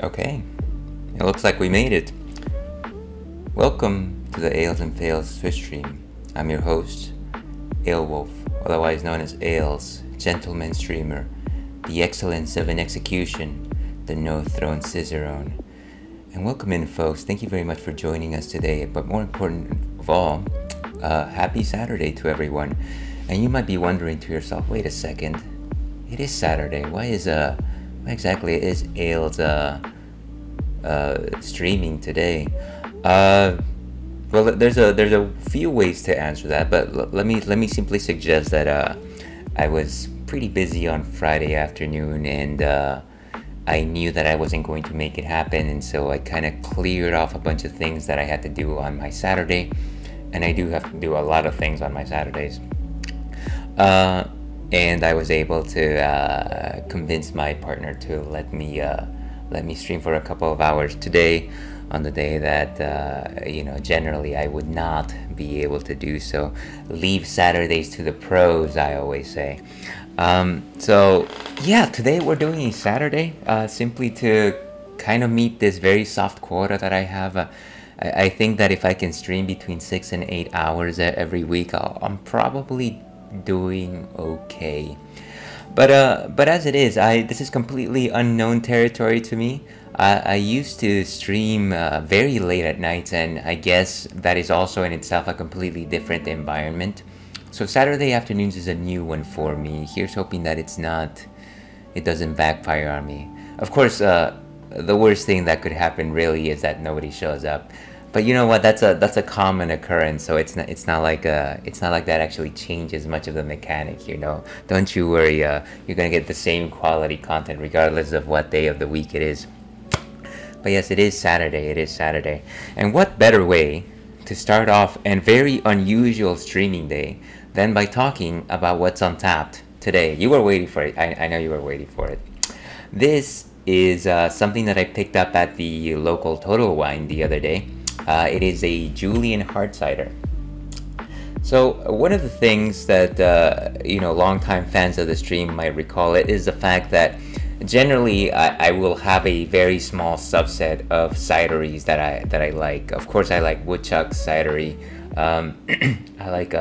Okay, it looks like we made it. Welcome to the Ales and Fails Swiss stream. I'm your host, Aelwolf, otherwise known as Ales, gentleman streamer, the excellence of an execution, the no-throne cicerone. And welcome in, folks. Thank you very much for joining us today. But more important of all, happy Saturday to everyone. And you might be wondering to yourself, wait a second, it is Saturday. Why exactly is Ales streaming today? Well, there's a few ways to answer that, but let me simply suggest that I was pretty busy on Friday afternoon, and I knew that I wasn't going to make it happen, and so I kind of cleared off a bunch of things that I had to do on my Saturday, and I do have to do a lot of things on my Saturdays. And I was able to convince my partner to let me stream for a couple of hours today, on the day that generally I would not be able to do so. Leave Saturdays to the pros, I always say. So yeah, today we're doing a Saturday simply to kind of meet this very soft quota that I have. I think that if I can stream between 6 and 8 hours every week, I'm probably doing okay. But as it is, this is completely unknown territory to me. I used to stream very late at night, and I guess that is also in itself a completely different environment. So Saturday afternoons is a new one for me. Here's hoping that it doesn't backfire on me. Of course, the worst thing that could happen really is that nobody shows up. But you know what? That's a common occurrence, so it's not like that actually changes much of the mechanic. Don't you worry. You're gonna get the same quality content regardless of what day of the week it is. But yes, it is Saturday. It is Saturday, and what better way to start off a very unusual streaming day than by talking about what's on tap today? You were waiting for it. I know you were waiting for it. This is something that I picked up at the local Total Wine the other day. It is a Julian Hard Cider. So one of the things that longtime fans of the stream might recall it is the fact that generally I will have a very small subset of cideries that I like. Of course, I like Woodchuck cidery. I like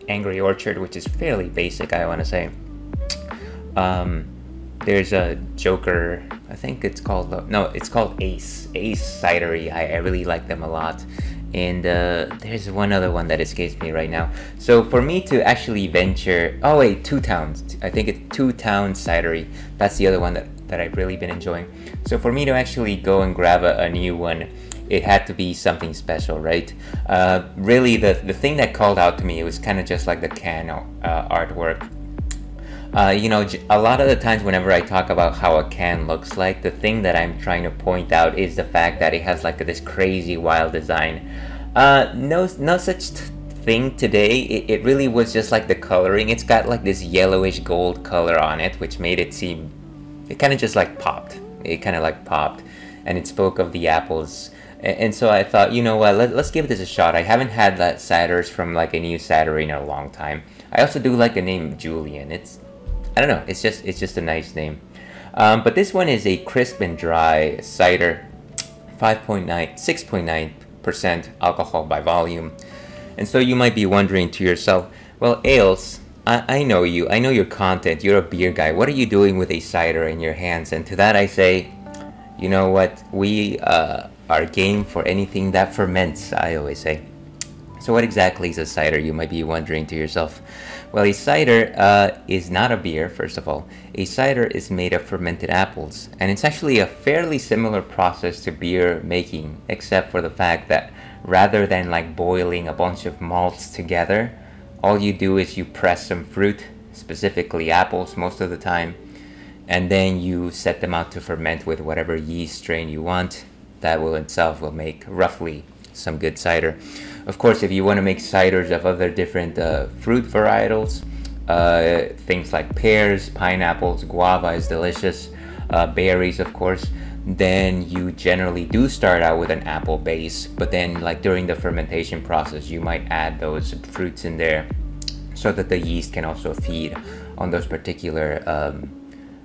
Angry Orchard, which is fairly basic, I want to say. There's a Joker, I think it's called Ace Cidery. I really like them a lot. And there's one other one that escapes me right now. So for me to actually venture, Two Towns. I think it's Two Towns Cidery. That's the other one that I've really been enjoying. So for me to actually go and grab a new one, it had to be something special, right? Really, the thing that called out to me, it was kind of just like the can artwork. A lot of the times whenever I talk about how a can looks like, the thing that I'm trying to point out is the fact that it has like this crazy wild design. No such thing today. It really was just like the coloring. It's got like this yellowish gold color on it, which made it seem, it kind of just like popped. It kind of like popped, and it spoke of the apples. And so I thought, you know what, let's give this a shot. I haven't had that ciders from like a new cidery in a long time. I also do like the name Julian. I don't know, it's just a nice name. But this one is a crisp and dry cider, 6.9% alcohol by volume. And so you might be wondering to yourself, well, Ales, I know you, I know your content, you're a beer guy. What are you doing with a cider in your hands? And to that I say, you know what, we are game for anything that ferments, I always say. So what exactly is a cider, you might be wondering to yourself? Well, a cider is not a beer, first of all. A cider is made of fermented apples, and it's actually a fairly similar process to beer making, except for the fact that rather than like boiling a bunch of malts together, all you do is you press some fruit, specifically apples most of the time, and then you set them out to ferment with whatever yeast strain you want. That will make roughly some good cider. Of course, if you want to make ciders of other different fruit varietals, things like pears, pineapples, guava is delicious, berries of course, then you generally do start out with an apple base, but then like during the fermentation process you might add those fruits in there so that the yeast can also feed on those particular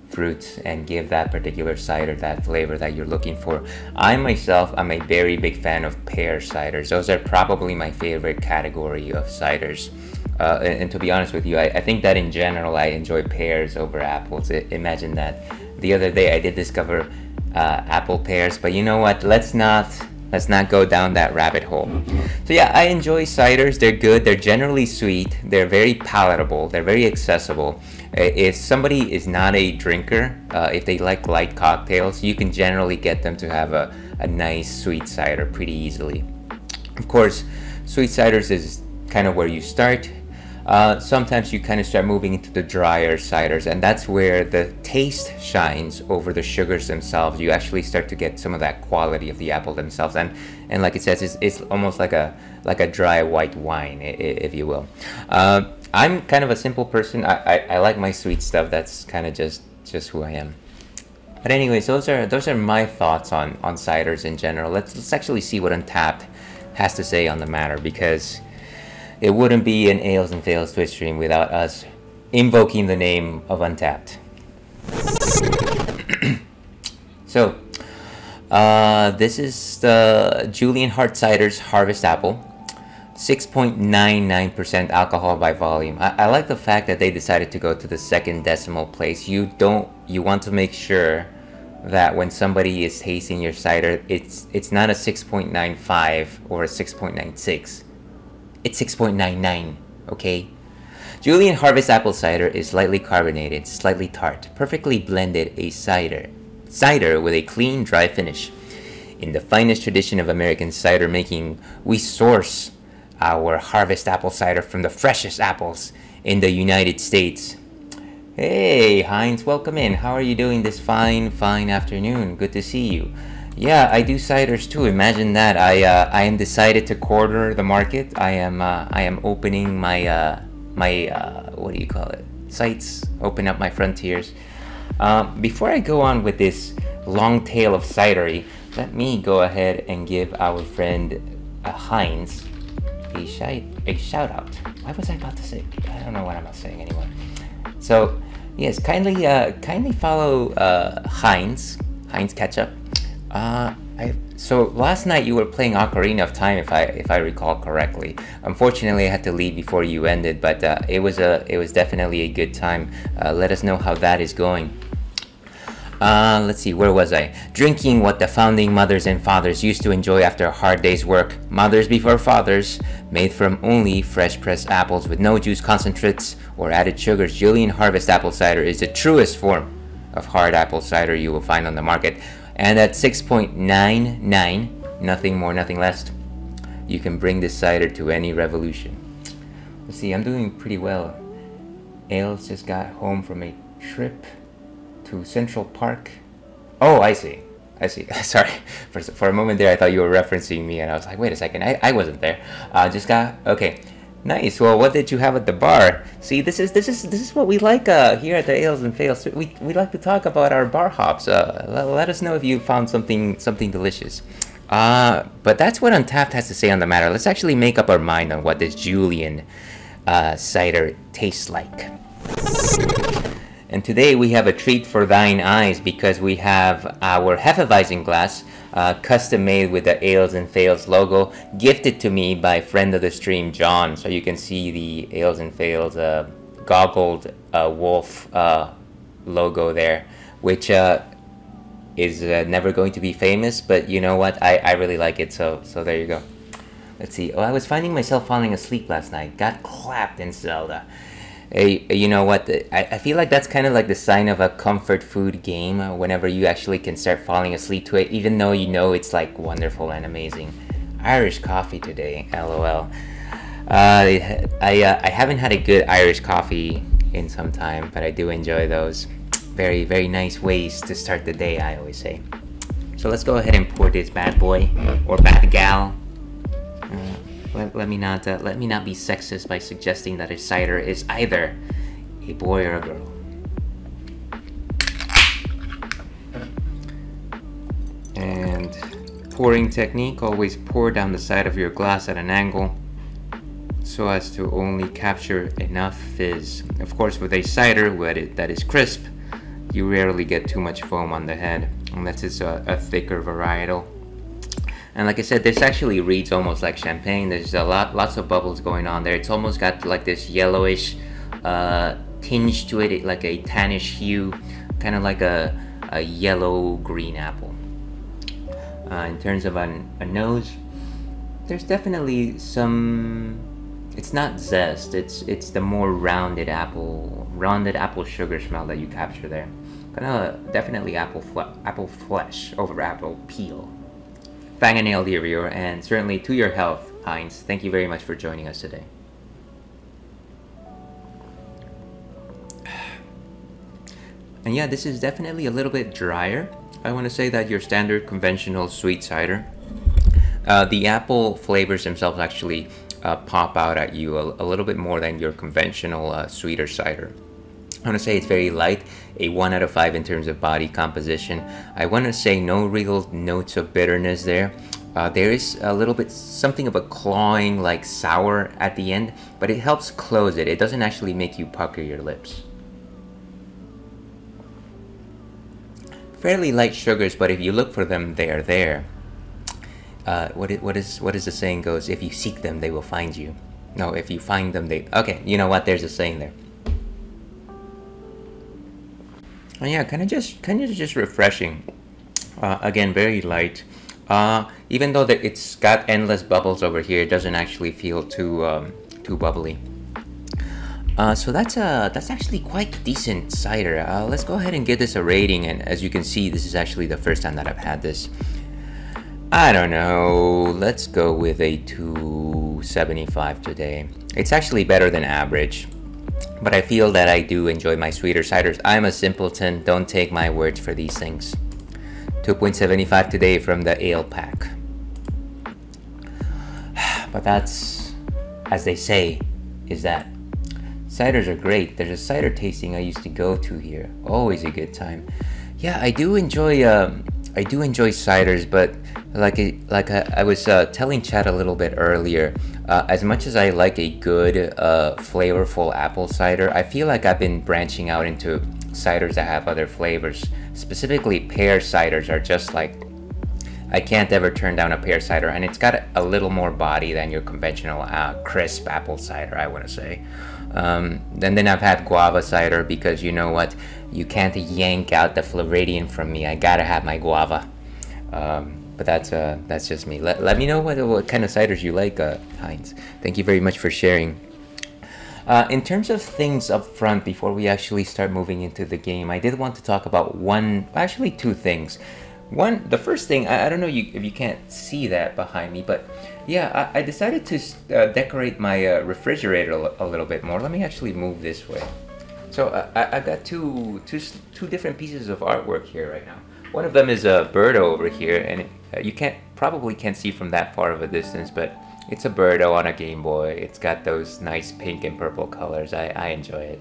fruits and give that particular cider that flavor that you're looking for. I myself am a very big fan of pear ciders. Those are probably my favorite category of ciders. And to be honest with you, I think that in general I enjoy pears over apples. Imagine that. The other day I did discover apple pears, but you know what? Let's not go down that rabbit hole. So yeah, I enjoy ciders. They're good. They're generally sweet. They're very palatable. They're very accessible. If somebody is not a drinker, if they like light cocktails, you can generally get them to have a nice sweet cider pretty easily. Of course, sweet ciders is kind of where you start. Sometimes you kind of start moving into the drier ciders, and that's where the taste shines over the sugars themselves. You actually start to get some of that quality of the apple themselves, and like it says, it's almost like a dry white wine, if you will. I'm kind of a simple person. I like my sweet stuff. That's kind of just who I am. But anyways, those are my thoughts on ciders in general. Let's actually see what Untappd has to say on the matter, because it wouldn't be an Ales and Fails Twitch stream without us invoking the name of Untappd. So, this is the Julian Hard Cider's Harvest Apple. 6.99% alcohol by volume. I like the fact that they decided to go to the second decimal place. You want to make sure that when somebody is tasting your cider, it's not a 6.95 or a 6.96. It's 6.99, okay? Julian Harvest Apple Cider is lightly carbonated, slightly tart, perfectly blended a cider with a clean, dry finish. In the finest tradition of American cider making, we source our Harvest Apple Cider from the freshest apples in the United States. Hey, Heinz, welcome in. How are you doing this fine afternoon? Good to see you. Yeah, I do ciders too. Imagine that. I am decided to corner the market. I am opening my what do you call it? Sights. Open up my frontiers. Before I go on with this long tale of cidery, let me go ahead and give our friend Heinz a shout out. What was I about to say? I don't know what I'm saying anymore. So yes, kindly follow Heinz Ketchup. So last night you were playing Ocarina of Time, if I recall correctly. Unfortunately, I had to leave before you ended, but it was definitely a good time. Let us know how that is going. Let's see, where was I? Drinking what the founding mothers and fathers used to enjoy after a hard day's work. Mothers before fathers, made from only fresh pressed apples with no juice concentrates or added sugars. Julian Harvest Apple Cider is the truest form of hard apple cider you will find on the market. And at 6.99, nothing more, nothing less, you can bring this cider to any revolution. Let's see, I'm doing pretty well. Ales just got home from a trip to Central Park. Oh, I see. Sorry, for a moment there I thought you were referencing me, and I was like, wait a second, I wasn't there. Okay. Nice. Well, what did you have at the bar? See, this is what we like here at the Ales and Fails. We like to talk about our bar hops. Let us know if you found something delicious. But that's what Untappd has to say on the matter. Let's actually make up our mind on what this Julian cider tastes like. And today we have a treat for thine eyes, because we have our Hefeweizen glass, custom made with the Ales and Fails logo, gifted to me by friend of the stream, John. So you can see the Ales and Fails goggled wolf logo there, which is never going to be famous, but you know what? I really like it, so there you go. Let's see. Oh, I was finding myself falling asleep last night. Got clapped in Zelda. Hey, you know what? I feel like that's kind of like the sign of a comfort food game, whenever you actually can start falling asleep to it, even though you know it's like wonderful and amazing. Irish coffee today, LOL. I haven't had a good Irish coffee in some time, but I do enjoy those. Very, very nice ways to start the day, I always say. So let's go ahead and pour this bad boy, or bad gal. Let me not be sexist by suggesting that a cider is either a boy or a girl. And pouring technique: always pour down the side of your glass at an angle so as to only capture enough fizz. Of course, with a cider that is crisp, You rarely get too much foam on the head unless it's a thicker varietal. And like I said, this actually reads almost like champagne. There's lots of bubbles going on there. It's almost got like this yellowish tinge to it, like a tannish hue, kind of like a yellow-green apple. In terms of a nose, there's definitely some. It's not zest. It's the more rounded apple sugar smell that you capture there. Kind of definitely apple flesh over apple peel. Fang and nail dear viewer, and certainly to your health, Heinz. Thank you very much for joining us today. And yeah, this is definitely a little bit drier. I want to say that your standard conventional sweet cider. The apple flavors themselves actually pop out at you a little bit more than your conventional sweeter cider. I want to say it's very light, a 1 out of 5 in terms of body composition. I want to say no real notes of bitterness there. There is a little bit something of a clawing, like sour at the end, but it helps close it. It doesn't actually make you pucker your lips. Fairly light sugars, but if you look for them, they are there. What is the saying goes? If you seek them, they will find you. No, if you find them, they. Okay, you know what? There's a saying there. And yeah, kind of just refreshing. Again, very light. Even though it's got endless bubbles over here, it doesn't actually feel too bubbly. So that's actually quite decent cider. Let's go ahead and give this a rating. And as you can see, this is actually the first time that I've had this. I don't know. Let's go with a 2.75 today. It's actually better than average. But I feel that I do enjoy my sweeter ciders. I'm a simpleton. Don't take my words for these things. 2.75 today from the ale pack. But that's, as they say, is that ciders are great. There's a cider tasting I used to go to here. Always a good time. Yeah, I do enjoy ciders, but like I was telling Chad a little bit earlier, as much as I like a good flavorful apple cider, I feel like I've been branching out into ciders that have other flavors. Specifically, pear ciders are just like, I can't ever turn down a pear cider, and it's got a little more body than your conventional crisp apple cider, I want to say. And then I've had guava cider because you know what, you can't yank out the Floridian from me. I gotta have my guava. But that's just me. Let me know what kind of ciders you like, Heinz. Thank you very much for sharing. In terms of things up front, before we actually start moving into the game, I did want to talk about two things. The first thing, I don't know if you can't see that behind me, but yeah, I decided to decorate my refrigerator a little bit more. Let me actually move this way. So I've got two different pieces of artwork here right now. One of them is a birdo over here, and you probably can't see from that far of a distance, but it's a birdo on a Game Boy. It's got those nice pink and purple colors. I enjoy it.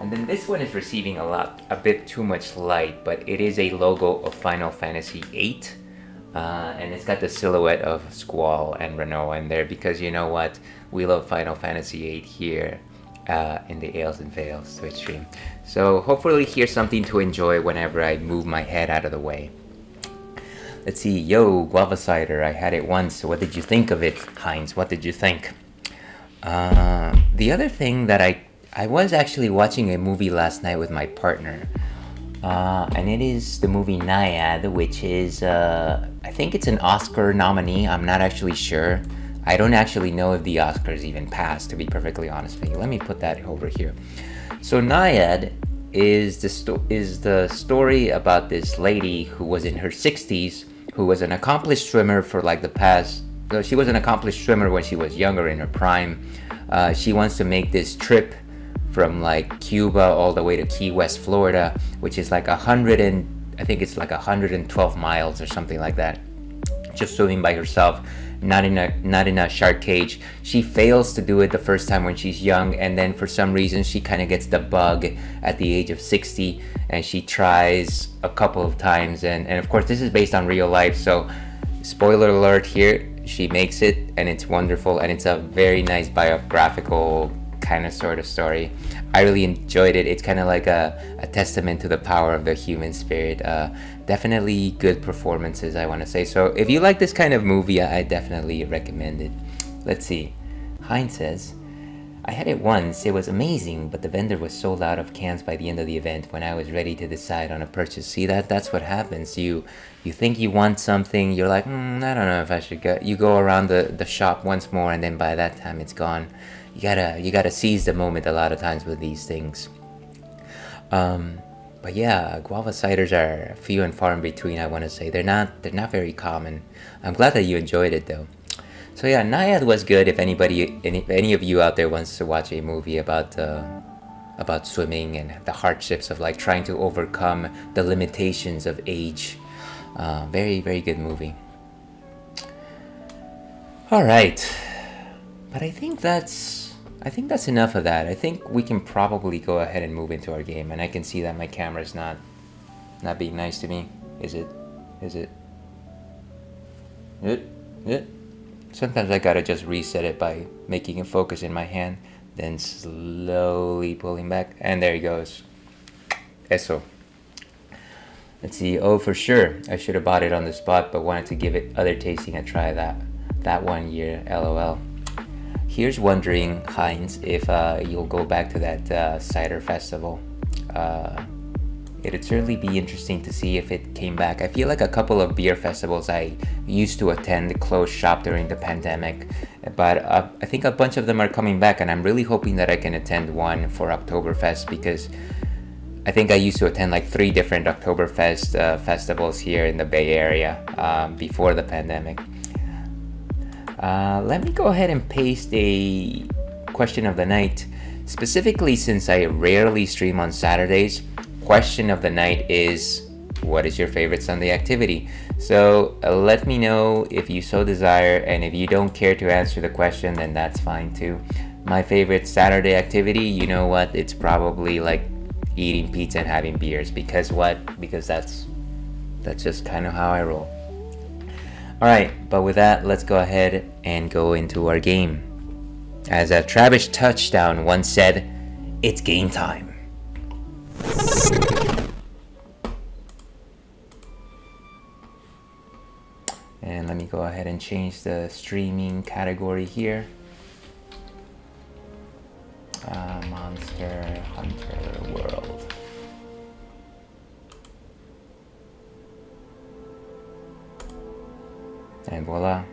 And then this one is receiving a bit too much light, but it is a logo of Final Fantasy VIII. And it's got the silhouette of Squall and Renault in there because you know what? We love Final Fantasy VIII here in the Ales and Fails Twitch stream. So hopefully here's something to enjoy whenever I move my head out of the way. Let's see, yo, guava cider, I had it once. What did you think of it, Heinz? What did you think? The other thing that I was actually watching a movie last night with my partner. And it is the movie Naiad, which is, I think it's an Oscar nominee. I'm not actually sure. I don't actually know if the Oscars even passed, to be perfectly honest with you. Let me put that over here. So Naiad is the story about this lady who was in her 60s, who was an accomplished swimmer for like the past. So she was an accomplished swimmer when she was younger in her prime. She wants to make this trip from like Cuba all the way to Key West, Florida, which is like 112 miles or something like that, just swimming by herself, not in a shark cage. She fails to do it the first time when she's young, and then for some reason she kind of gets the bug at the age of 60, and she tries a couple of times, and of course this is based on real life, so spoiler alert here, she makes it, and it's wonderful, and it's a very nice biographical kind of sort of story. I really enjoyed it. It's kind of like a testament to the power of the human spirit. Definitely good performances, I want to say. So if you like this kind of movie, I definitely recommend it. Let's see. Heinz says, I had it once, it was amazing, but the vendor was sold out of cans by the end of the event when I was ready to decide on a purchase. See, that's what happens. You think you want something, you're like, I don't know if I should go. You go around the shop once more, and then by that time it's gone. You gotta seize the moment a lot of times with these things. But yeah, guava ciders are few and far in between, I want to say. They're not very common. I'm glad that you enjoyed it though. So yeah, Naiad was good. If any of you out there wants to watch a movie about swimming and the hardships of like trying to overcome the limitations of age, very, very good movie. All right, but I think that's enough of that. I think we can probably go ahead and move into our game. And I can see that my camera's not being nice to me. Is it? Sometimes I gotta just reset it by making it focus in my hand, then slowly pulling back, and there he goes. Eso. Let's see. Oh, for sure, I should have bought it on the spot, but wanted to give it other tasting a try that 1 year. LOL. Here's wondering, Heinz, if you'll go back to that cider festival. It'd certainly be interesting to see if it came back. I feel like a couple of beer festivals I used to attend closed shop during the pandemic, but I think a bunch of them are coming back, and I'm really hoping that I can attend one for Oktoberfest, because I think I used to attend like 3 different Oktoberfest festivals here in the Bay Area before the pandemic. Let me go ahead and paste a question of the night. Specifically, since I rarely stream on Saturdays, question of the night is, what is your favorite Sunday activity? So let me know if you so desire, and if you don't care to answer the question, then that's fine too. My favorite Saturday activity, you know what, it's probably like eating pizza and having beers, because that's just kind of how I roll. Alright, but with that, let's go ahead and go into our game. As Travis Touchdown once said, it's game time. And let me go ahead and change the streaming category here. Monster Hunter World. And voila.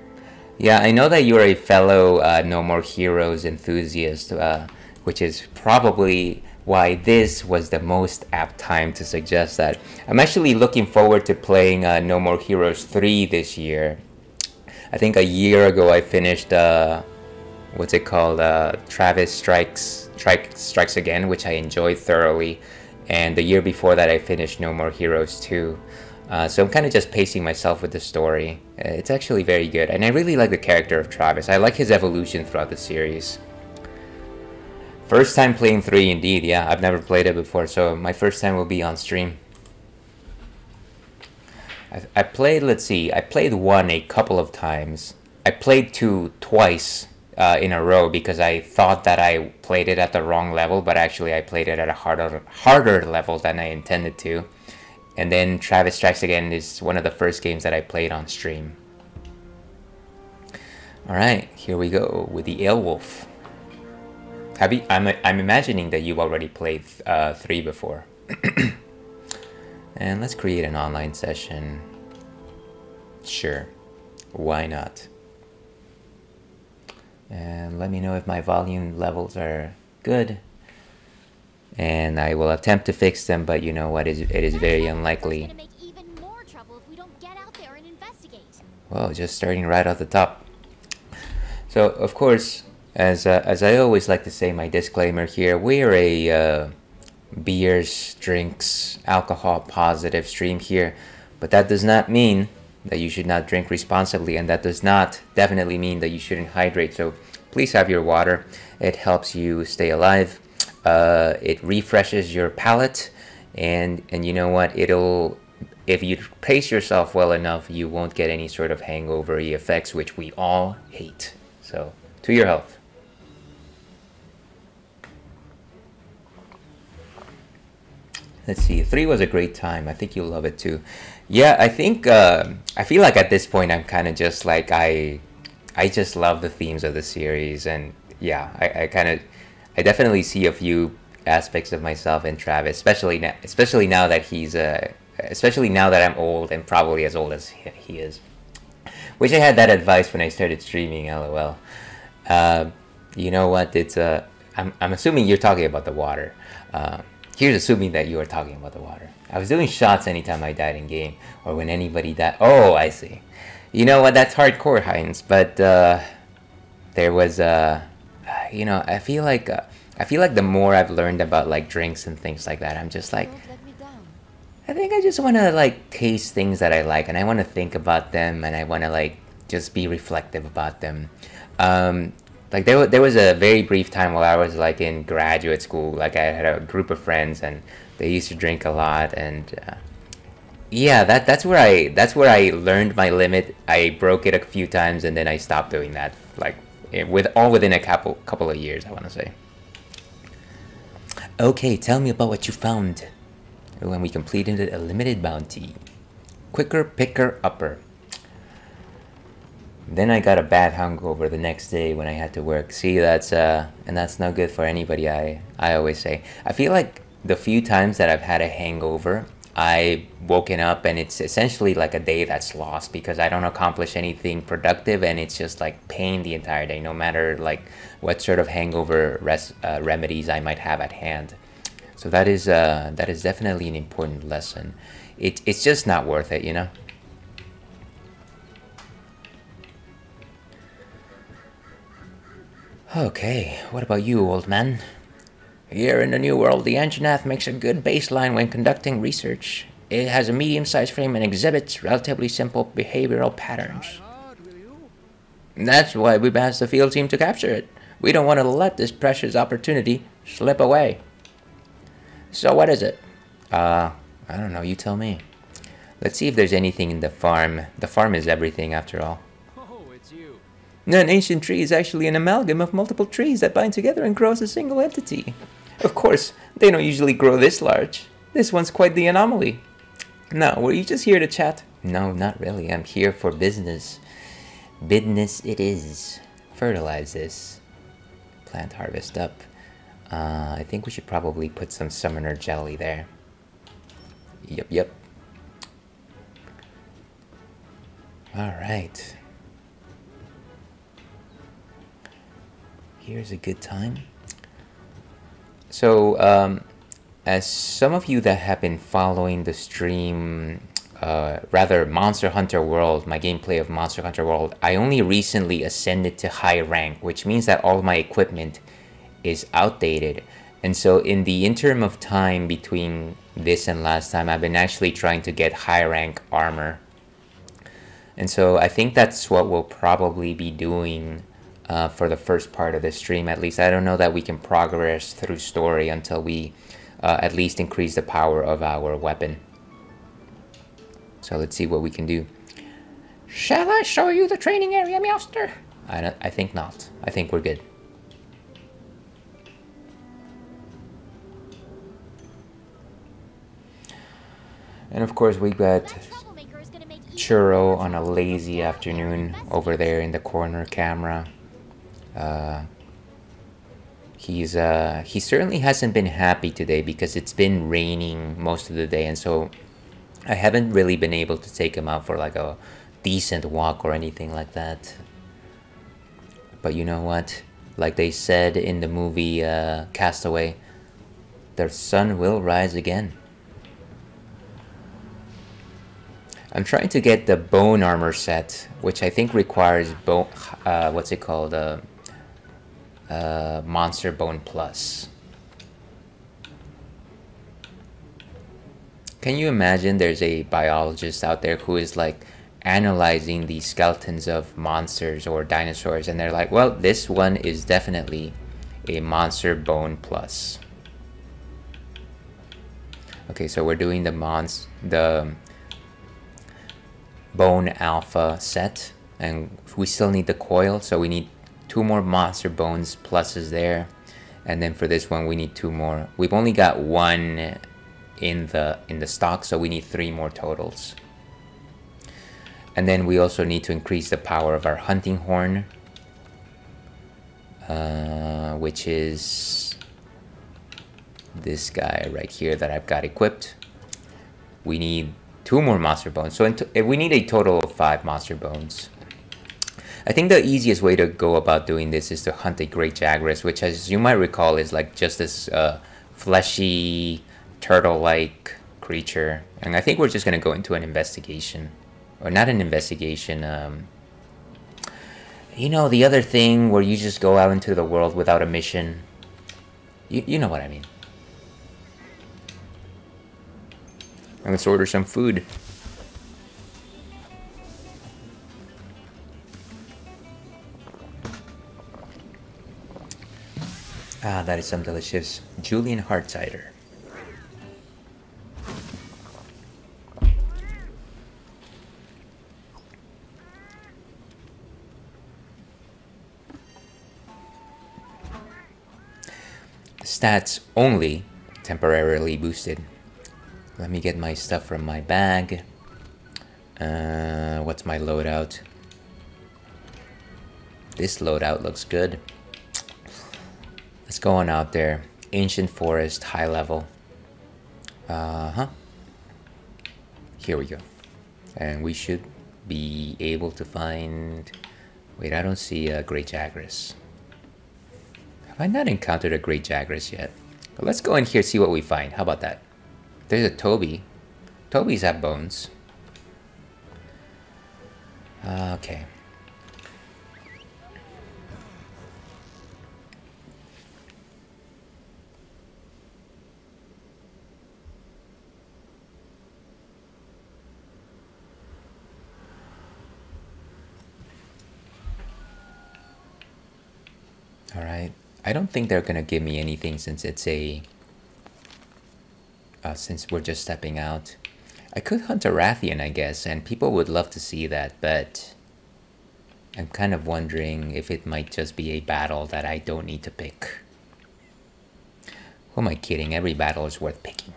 Yeah, I know that you're a fellow No More Heroes enthusiast, which is probably why this was the most apt time to suggest that. I'm actually looking forward to playing No More Heroes 3 this year. I think a year ago I finished, what's it called, Travis Strikes Again, which I enjoyed thoroughly. And the year before that I finished No More Heroes 2. So I'm kind of just pacing myself with the story. It's actually very good, and I really like the character of Travis. I like his evolution throughout the series. First time playing 3 indeed, yeah, I've never played it before, so my first time will be on stream. I played, let's see, I played 1 a couple of times. I played 2 twice in a row because I thought that I played it at the wrong level, but actually I played it at a harder level than I intended to. And then Travis Strikes Again is one of the first games that I played on stream. Alright, here we go with the Aelwolf. I'm imagining that you've already played 3 before. And let's create an online session. Sure, why not? And let me know if my volume levels are good. And I will attempt to fix them, but you know what, it is very unlikely. Well, just starting right off the top. So, of course, as I always like to say, my disclaimer here, we're a beers, drinks, alcohol positive stream here, but that does not mean that you should not drink responsibly, and that does not definitely mean that you shouldn't hydrate. So please have your water. It helps you stay alive. It refreshes your palate, and you know what, if you pace yourself well enough, you won't get any sort of hangover-y effects, which we all hate. So to your health. Let's see. 3 was a great time. I think you'll love it too. Yeah, I think I feel like at this point I'm kind of just like I just love the themes of the series, and yeah, I definitely see a few aspects of myself in Travis, especially now that especially now that I'm old and probably as old as he is. Wish I had that advice when I started streaming. LOL. You know what? I'm assuming you're talking about the water. Here's assuming that you are talking about the water. I was doing shots anytime I died in game, or when anybody died. Oh, I see. You know what? That's hardcore, Heinz. But there was you know, I feel like the more I've learned about like drinks and things like that, I'm just like, I think I just want to like taste things that I like, and I want to think about them, and I want to like just be reflective about them. Like there was a very brief time while I was like in graduate school, like I had a group of friends and they used to drink a lot, and yeah, that's where I learned my limit. I broke it a few times and then I stopped doing that, like within a couple of years, I want to say. Okay, tell me about what you found when we completed a limited bounty. Quicker picker upper. Then I got a bad hangover the next day when I had to work. See, that's no good for anybody. I always say. I feel like the few times that I've had a hangover, I've woken up and it's essentially like a day that's lost because I don't accomplish anything productive, and it's just like pain the entire day, no matter like what sort of hangover remedies I might have at hand. So that is definitely an important lesson. It's just not worth it, you know. Okay, what about you, old man? Here in the New World, the Anjanath makes a good baseline when conducting research. It has a medium-sized frame and exhibits relatively simple behavioral patterns. That's why we've asked the field team to capture it. We don't want to let this precious opportunity slip away. So what is it? I don't know, you tell me. Let's see if there's anything in the farm. The farm is everything, after all. An ancient tree is actually an amalgam of multiple trees that bind together and grow as a single entity. Of course, they don't usually grow this large. This one's quite the anomaly. Now, were you just here to chat? No, not really. I'm here for business. Business it is. Fertilize this. Plant harvest up. I think we should probably put some summoner jelly there. Yep. Alright. Here's a good time. So, as some of you that have been following the stream, rather Monster Hunter World, my gameplay of Monster Hunter World, I only recently ascended to high rank, which means that all my equipment is outdated. And so in the interim of time between this and last time, I've been actually trying to get high rank armor. And so I think that's what we'll probably be doing for the first part of the stream, at least. I don't know that we can progress through story until we at least increase the power of our weapon. So let's see what we can do. Shall I show you the training area, Meowster? I think not. I think we're good. And of course we got Churro on a lazy afternoon over there in the corner camera. He certainly hasn't been happy today because it's been raining most of the day, and so I haven't really been able to take him out for like a decent walk or anything like that. But you know what? Like they said in the movie Castaway, the sun will rise again. I'm trying to get the bone armor set, which I think requires bone. What's it called? Monster Bone Plus. Can you imagine there's a biologist out there who is like analyzing the skeletons of monsters or dinosaurs, and they're like, well, this one is definitely a Monster Bone Plus. Okay, so we're doing the Bone Alpha set, and we still need the coil, so we need 2 more Monster Bones Pluses there, and then for this one we need 2 more. We've only got one in the stock, so we need 3 more totals. And then we also need to increase the power of our hunting horn, which is this guy right here that I've got equipped. We need 2 more monster bones, so we need a total of 5 monster bones. I think the easiest way to go about doing this is to hunt a great jaguaress, which, as you might recall, is like just this fleshy, turtle-like creature. And I think we're just going to go into an investigation. Or not an investigation, you know, the other thing where you just go out into the world without a mission. You know what I mean. And let's order some food. Ah, that is some delicious Julian Hard Cider. Stats only temporarily boosted. Let me get my stuff from my bag. What's my loadout? This loadout looks good. Let's go on out there. Ancient forest, high level. Here we go. And we should be able to find... Wait, I don't see a great jaguaress. Have I not encountered a great jaguaress yet? But let's go in here, see what we find. How about that? There's a Toby. Tobies have bones. Okay. All right. I don't think they're gonna give me anything since it's a since we're just stepping out. I could hunt a Rathian, I guess, and people would love to see that, but I'm kind of wondering if it might just be a battle that I don't need to pick. Who am I kidding? Every battle is worth picking.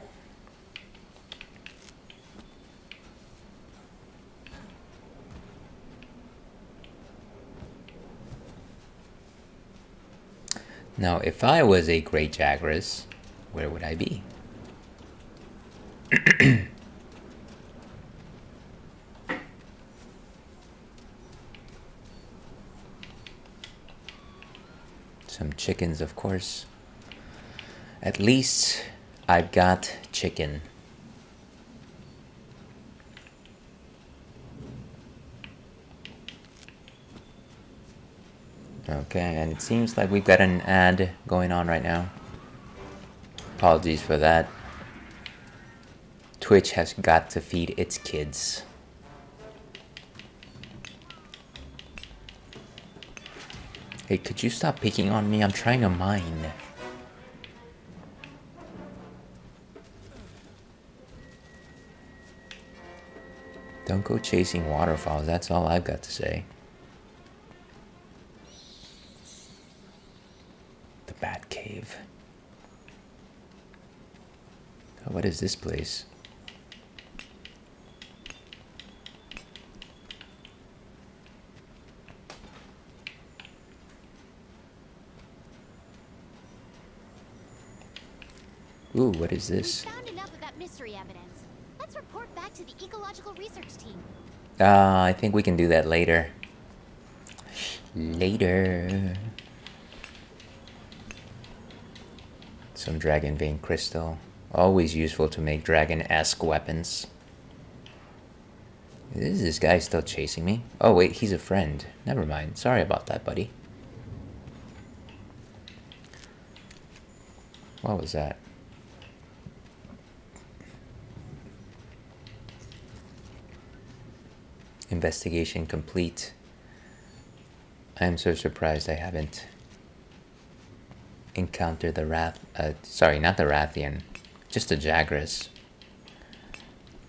Now, if I was a great jaguaress, where would I be? Some chickens, of course. At least I've got chicken. Okay, and it seems like we've got an ad going on right now. Apologies for that. Twitch has got to feed its kids. Hey, could you stop picking on me? I'm trying to mine. Don't go chasing waterfalls, that's all I've got to say. The Bat Cave. Oh, what is this place? Ooh, what is this? We found enough of that mystery evidence. Let's report back to the ecological research team. I think we can do that later. Later. Some dragon vein crystal. Always useful to make dragon-esque weapons. Is this guy still chasing me? Oh wait, he's a friend. Never mind. Sorry about that, buddy. What was that? Investigation complete. I am so surprised I haven't encountered the sorry, not the Rathian, just a jaguaress.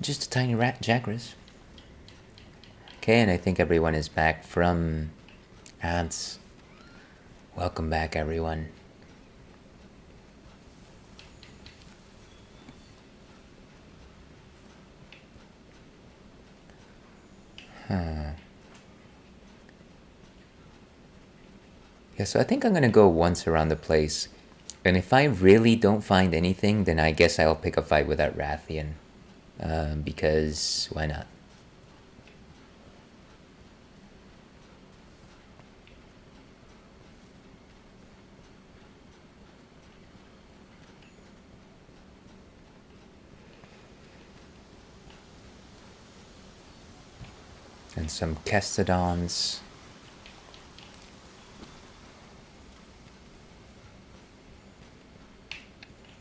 Just a tiny jaguaress. Okay, and I think everyone is back from ads. Welcome back, everyone. Huh. Yeah, so I think I'm gonna go once around the place. And if I really don't find anything, then I guess I'll pick a fight with that Rathian. Because why not? And some Kestodons.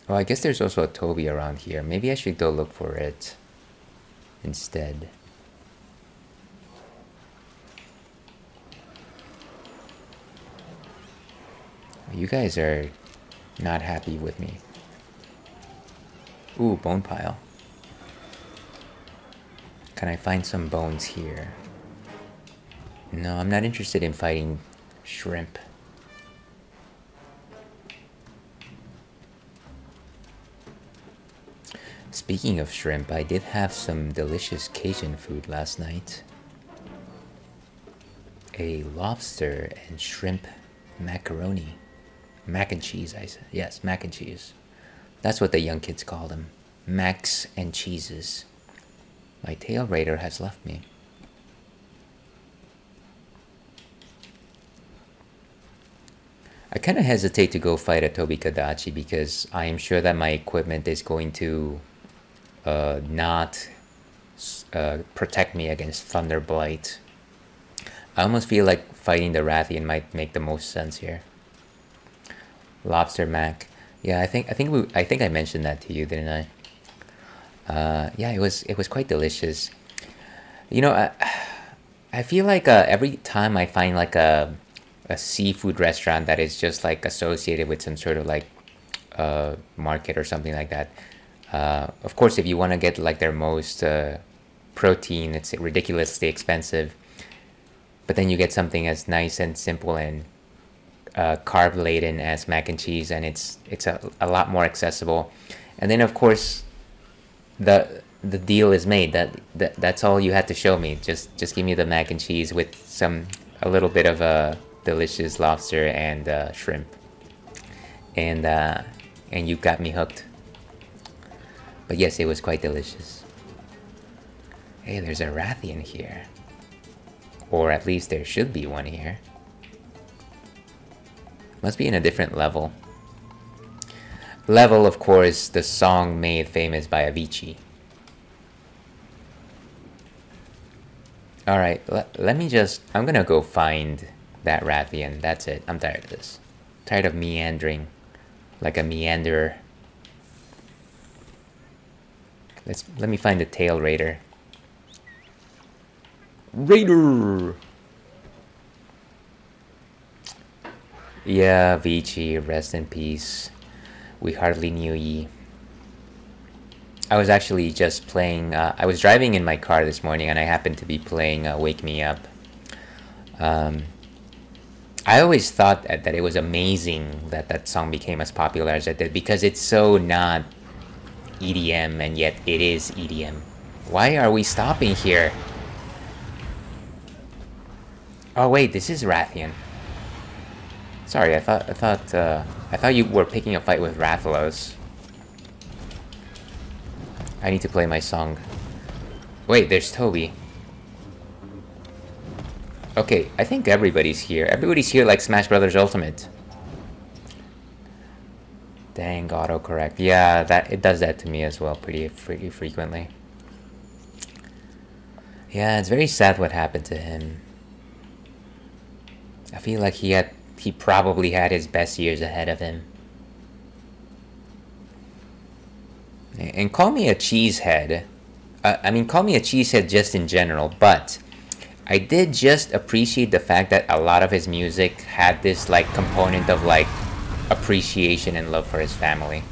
Well, I guess there's also a Toby around here. Maybe I should go look for it instead. You guys are not happy with me. Ooh, bone pile. Can I find some bones here? No, I'm not interested in fighting shrimp. Speaking of shrimp, I did have some delicious Cajun food last night. A lobster and shrimp macaroni. Mac and cheese, I said. Yes, mac and cheese. That's what the young kids call them. Macs and cheeses. My tail raider has left me. I kind of hesitate to go fight a Tobi Kadachi because I am sure that my equipment is going to not protect me against Thunder Blight. I almost feel like fighting the Rathian might make the most sense here. Lobster Mac. Yeah, I think I mentioned that to you, didn't I? Yeah, it was quite delicious. You know, I feel like every time I find like a seafood restaurant that is just like associated with some sort of like market or something like that. Of course, if you want to get like their most protein, it's ridiculously expensive. But then you get something as nice and simple and carb laden as mac and cheese, and it's a lot more accessible. And then of course the deal is made. That's all you had to show me. Just give me the mac and cheese with a little bit of a delicious lobster and shrimp, and you got me hooked. But yes, it was quite delicious. Hey, there's a Rathian here, or at least there should be one here. Must be in a different level. Level, of course, the song made famous by Avicii. Alright, let me just... I'm gonna go find that Rathian. That's it. I'm tired of this. Tired of meandering like a meanderer. Let me find the tail raider. Raider! Yeah, Avicii, rest in peace. We hardly knew ye. I was actually just playing... I was driving in my car this morning and I happened to be playing Wake Me Up. I always thought that it was amazing that that song became as popular as it did, because it's so not EDM, and yet it is EDM. Why are we stopping here? Oh wait, this is Rathian. Sorry, I thought you were picking a fight with Rathalos. I need to play my song. Wait, there's Toby. Okay, I think everybody's here. Everybody's here like Smash Brothers Ultimate. Dang, autocorrect. Yeah, it does that to me as well pretty frequently. Yeah, it's very sad what happened to him. I feel like he probably had his best years ahead of him. And call me a cheesehead. I mean, call me a cheesehead just in general, but I did just appreciate the fact that a lot of his music had this like component of like appreciation and love for his family.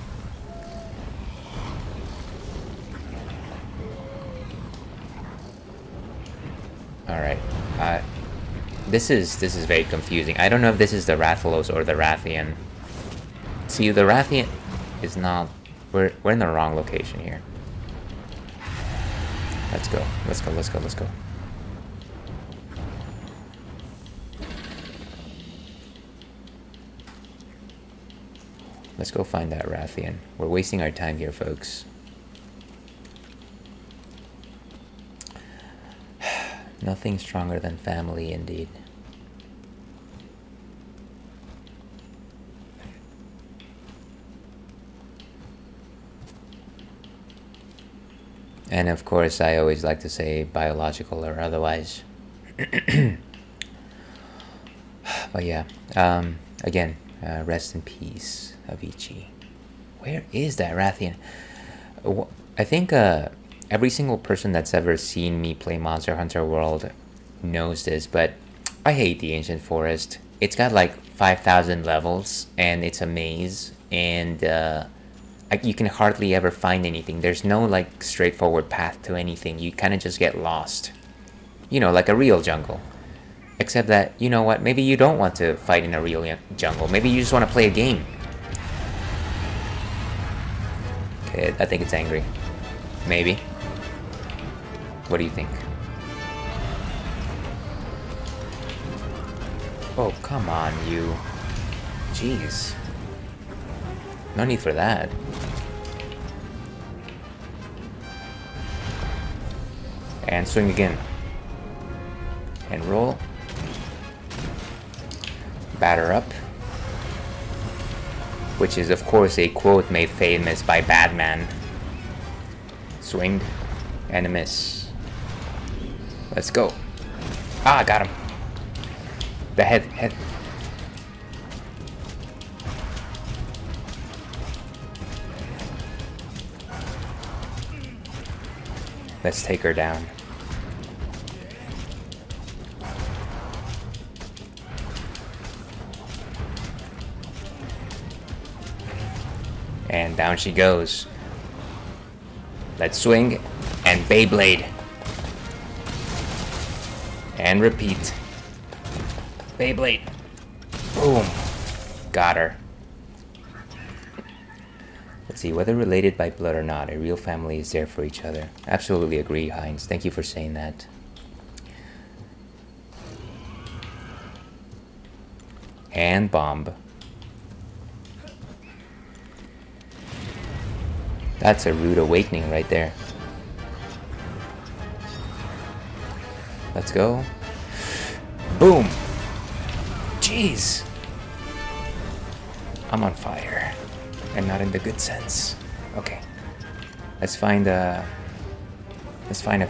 Alright. This is very confusing. I don't know if this is the Rathalos or the Rathian. See, the Rathian is not... We're in the wrong location here. Let's go. Let's go find that Rathian. We're wasting our time here, folks. Nothing stronger than family, indeed. And of course, I always like to say biological or otherwise. But yeah, again, rest in peace, Avicii. Where is that Rathian? I think every single person that's ever seen me play Monster Hunter World knows this, but I hate the Ancient Forest. It's got like 5,000 levels, and it's a maze, and you can hardly ever find anything. There's no like straightforward path to anything. You kind of just get lost. You know, like a real jungle. Except that, you know what, maybe you don't want to fight in a real jungle. Maybe you just want to play a game. Okay, I think it's angry. Maybe. What do you think? Oh, come on, you. Jeez. No need for that. And swing again. And roll. Batter up. Which is, of course, a quote made famous by Batman. Swing. And a miss. Let's go. Ah, got him. The head. Let's take her down. And down she goes. Let's swing and Beyblade. And repeat. Beyblade. Boom. Got her. Let's see, whether related by blood or not, a real family is there for each other. Absolutely agree, Heinz. Thank you for saying that. And bomb. That's a rude awakening right there. Let's go. Boom! Jeez! I'm on fire. And not in the good sense. Okay. Let's find a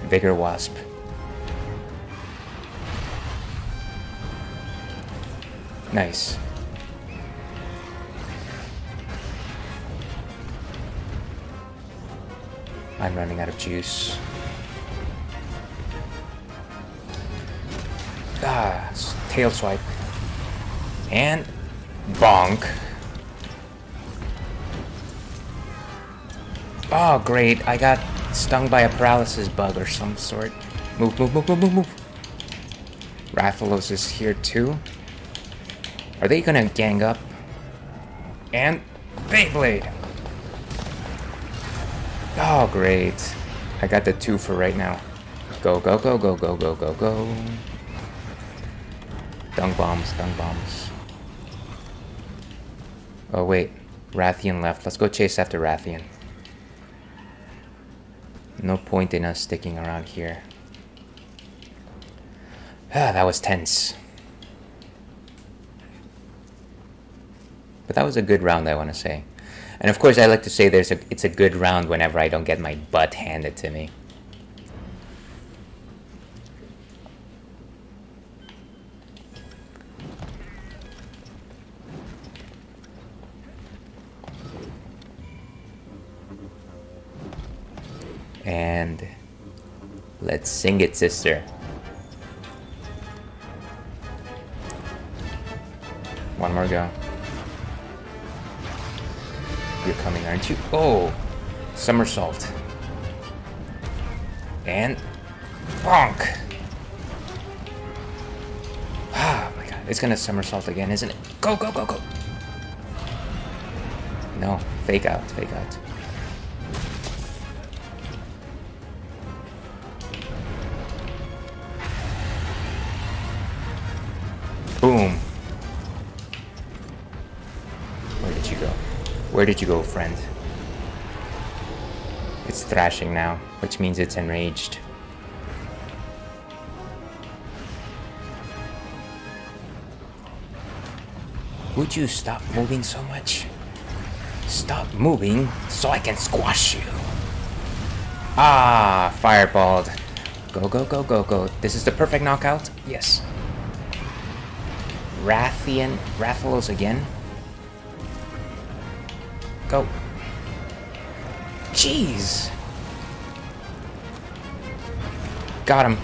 bigger wasp. Nice. I'm running out of juice. Ah, tail swipe. And bonk. Oh, great. I got stung by a paralysis bug or some sort. Move. Rathalos is here too. Are they gonna gang up? And Beyblade. Oh, great. I got the 2 for right now. Go. Dung bombs. Oh, wait. Rathian left. Let's go chase after Rathian. No point in us sticking around here. Ah, that was tense. But that was a good round, I want to say. And of course, I like to say it's a good round whenever I don't get my butt handed to me. And let's sing it, sister. One more go. You're coming, aren't you? Oh! Somersault. And bonk! Ah, my god. It's gonna somersault again, isn't it? Go! No. Fake out. Boom. Where did you go? Where did you go, friend? It's thrashing now, which means it's enraged. Would you stop moving so much? Stop moving so I can squash you. Ah, fireballed. Go, go, go, go, go. This is the perfect knockout. Yes. Rathalos again. Go. Jeez. Got him.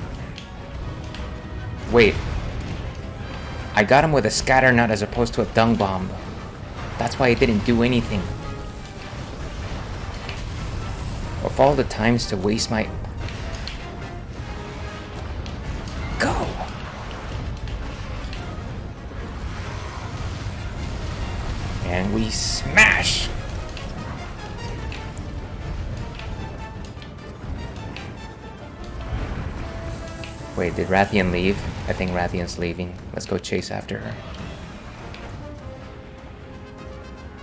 Wait. I got him with a scatter nut as opposed to a dung bomb. That's why it didn't do anything. Of all the times to waste my... Go! And we smash! Wait, did Rathian leave? I think Rathian's leaving. Let's go chase after her.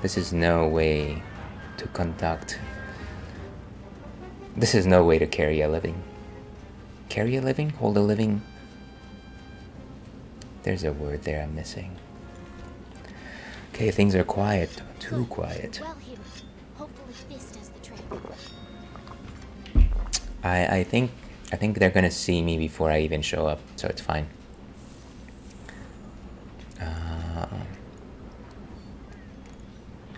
This is no way to conduct. This is no way to carry a living. Carry a living? Hold a living? There's a word there I'm missing. Okay, things are quiet. Too quiet. Well hidden. Hopefully this does the trick. I think they're gonna see me before I even show up, so it's fine.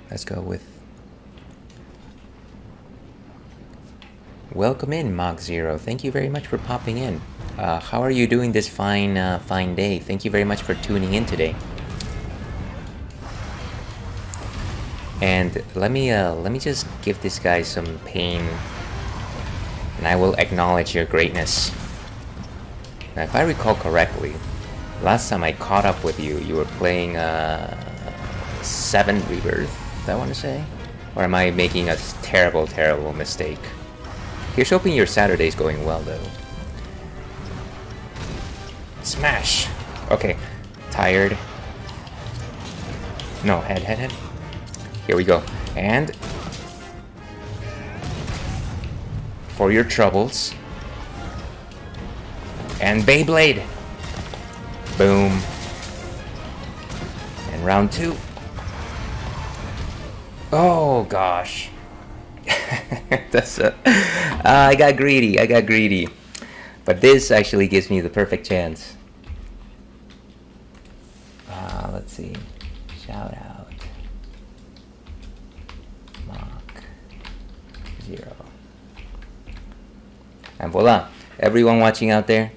Let's go with... Welcome in, Mach Zero. Thank you very much for popping in. How are you doing this fine day? Thank you very much for tuning in today. And let me just give this guy some pain, and I will acknowledge your greatness. Now, if I recall correctly, last time I caught up with you, you were playing 7 Rebirth, I want to say? Or am I making a terrible, terrible mistake? Here's hoping your Saturday's going well, though. Smash! Okay, tired. No, head, head, head. Here we go. And... for your troubles. And Beyblade! Boom. And round 2. Oh gosh. That's I got greedy. But this actually gives me the perfect chance. Let's see. Shout out. Mach 0. And voila. Everyone watching out there,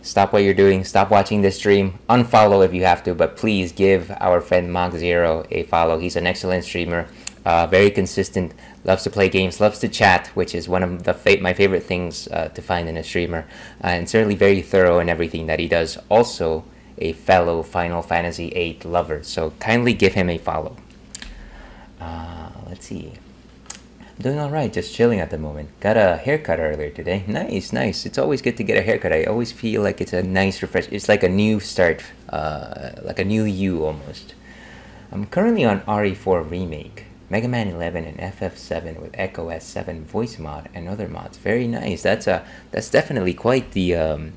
stop what you're doing. Stop watching this stream. Unfollow if you have to, but please give our friend Mach 0 a follow. He's an excellent streamer. Very consistent, loves to play games, loves to chat, which is one of my favorite things to find in a streamer, and certainly very thorough in everything that he does. Also a fellow Final Fantasy VIII lover, so kindly give him a follow. Let's see. I'm doing alright, just chilling at the moment. Got a haircut earlier today. Nice, nice. It's always good to get a haircut. I always feel like it's a nice refresh. It's like a new start, like a new you almost. I'm currently on RE4 Remake, Mega Man 11 and FF7 with Echo S7 voice mod and other mods. Very nice. That's definitely quite the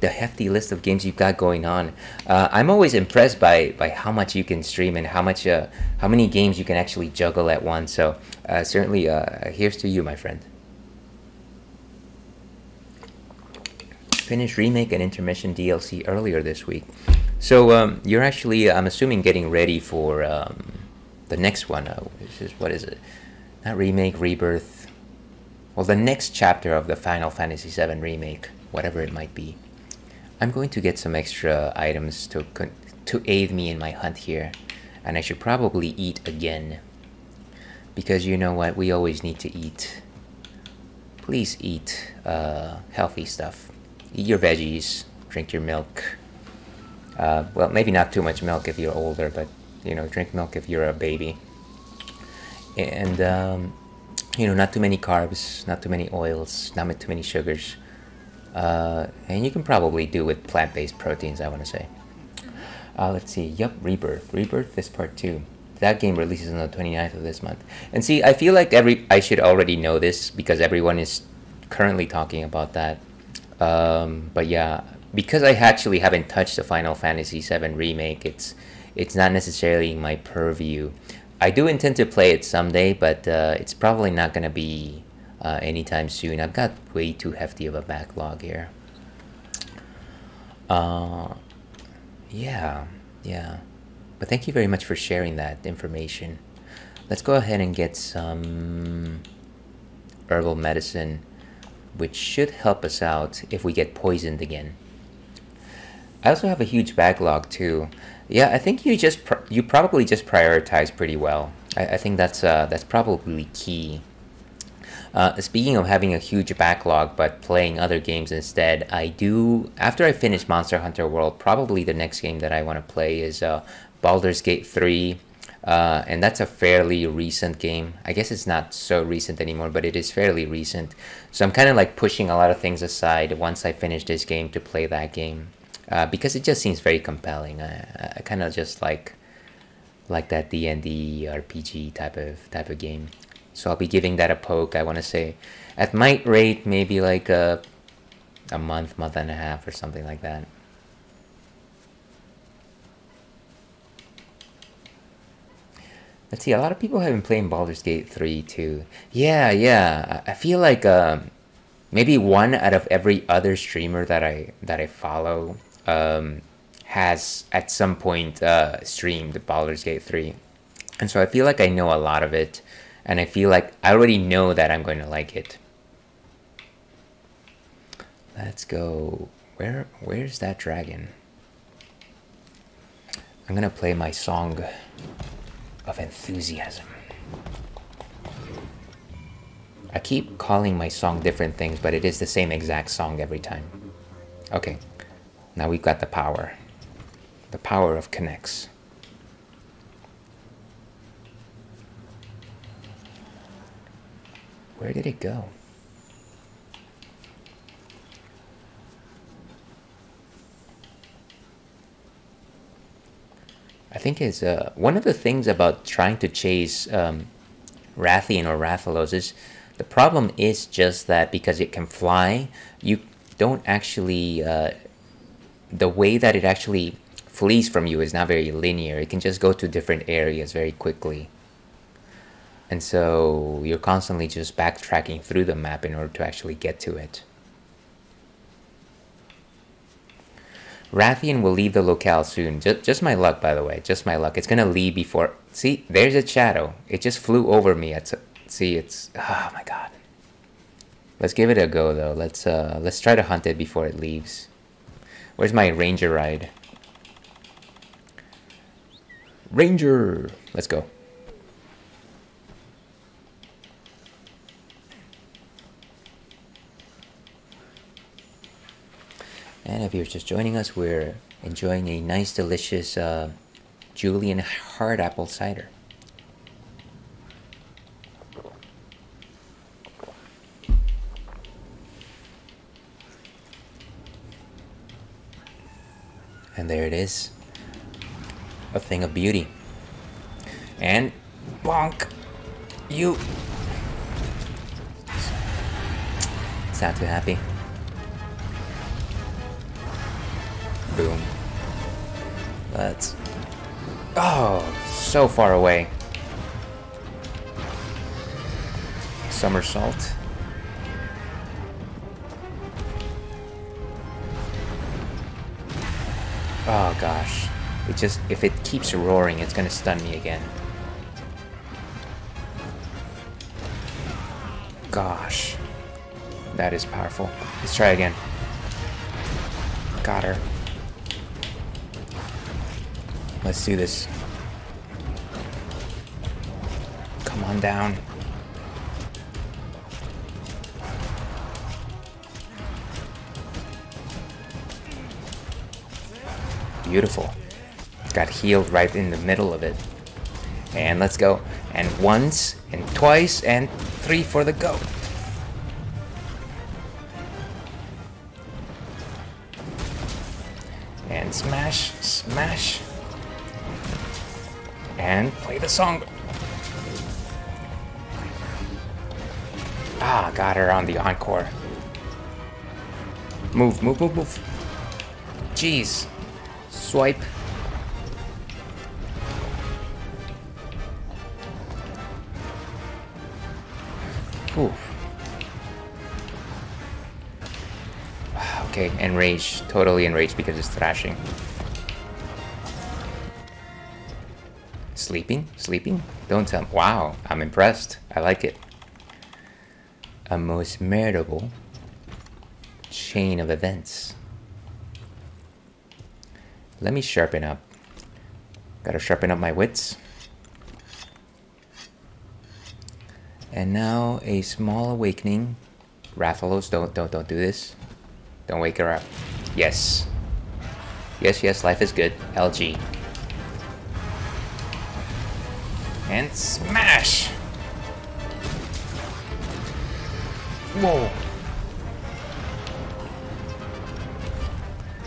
hefty list of games you've got going on. I'm always impressed by how much you can stream and how many games you can actually juggle at once. So certainly, here's to you, my friend. Finished Remake and Intermission DLC earlier this week. So you're actually, I'm assuming, getting ready for the next one. What is it? Not Remake, Rebirth. Well, the next chapter of the Final Fantasy VII Remake, whatever it might be. I'm going to get some extra items to aid me in my hunt here, and I should probably eat again, because you know what, we always need to eat. Please eat healthy stuff. Eat your veggies, drink your milk. Well, maybe not too much milk if you're older, but you know, drink milk if you're a baby. And you know, not too many carbs, not too many oils, not too many sugars. And you can probably do with plant-based proteins, I want to say. Let's see. Yup, Rebirth. Rebirth is part 2. that game releases on the 29th of this month. And see, I feel like I should already know this because everyone is currently talking about that. But yeah, because I actually haven't touched the Final Fantasy VII Remake, it's not necessarily my purview. I do intend to play it someday, but it's probably not going to be anytime soon. I've got way too hefty of a backlog here. Yeah. But thank you very much for sharing that information. Let's go ahead and get some herbal medicine, which should help us out if we get poisoned again. I also have a huge backlog too. Yeah, I think you probably just prioritize pretty well. I think that's probably key. Speaking of having a huge backlog but playing other games instead, after I finish Monster Hunter World, probably the next game that I want to play is Baldur's Gate 3. And that's a fairly recent game. I guess it's not so recent anymore, but it is fairly recent. So I'm kind of like pushing a lot of things aside once I finish this game to play that game. Because it just seems very compelling. I kind of just like that D&D RPG type of game. So I'll be giving that a poke. I want to say at might rate maybe like a month and a half or something like that. Let's see, a lot of people have been playing Baldur's Gate 3 too. Yeah. I feel like maybe one out of every other streamer that I follow has at some point streamed Baldur's Gate 3. And so I feel like I know a lot of it, and I feel like I already know that I'm going to like it. Let's go. Where's that dragon? I'm gonna play my song of enthusiasm. I keep calling my song different things, but it is the same exact song every time. Okay, now we've got the power. The power of connects. Where did it go? I think it's one of the things about trying to chase Rathian or Rathalos is the problem is just that because it can fly, you don't actually the way that it actually flees from you is not very linear. It can just go to different areas very quickly. And so you're constantly just backtracking through the map in order to actually get to it. Rathian will leave the locale soon. Just my luck, by the way. Just my luck. It's going to leave before... See, there's a shadow. It just flew over me. See, it's... Oh, my God. Let's give it a go, though. Let's try to hunt it before it leaves. Where's my ranger ride? Ranger! Let's go. And if you're just joining us, we're enjoying a nice, delicious Julian Hard Apple Cider. And there it is. A thing of beauty. And bonk! You! It's not too happy. Boom. Let's... Oh, so far away. Somersault. Oh gosh. If it keeps roaring, it's gonna stun me again. Gosh. That is powerful. Let's try again. Got her. Let's do this. Come on down. Beautiful. Got healed right in the middle of it. And let's go. And once, and twice, and 3 for the go. And smash, smash. And play the song. Ah, got her on the encore. Move, move, move, move. Jeez. Swipe. Ooh. Okay, enraged. Totally enraged because it's thrashing. Sleeping? Sleeping? Don't tell me. Wow, I'm impressed. I like it. A most memorable chain of events. Let me sharpen up. Gotta sharpen up my wits. And now a small awakening. Rathalos, don't do this. Don't wake her up. Yes. Yes, yes, life is good. LG. And smash! Whoa!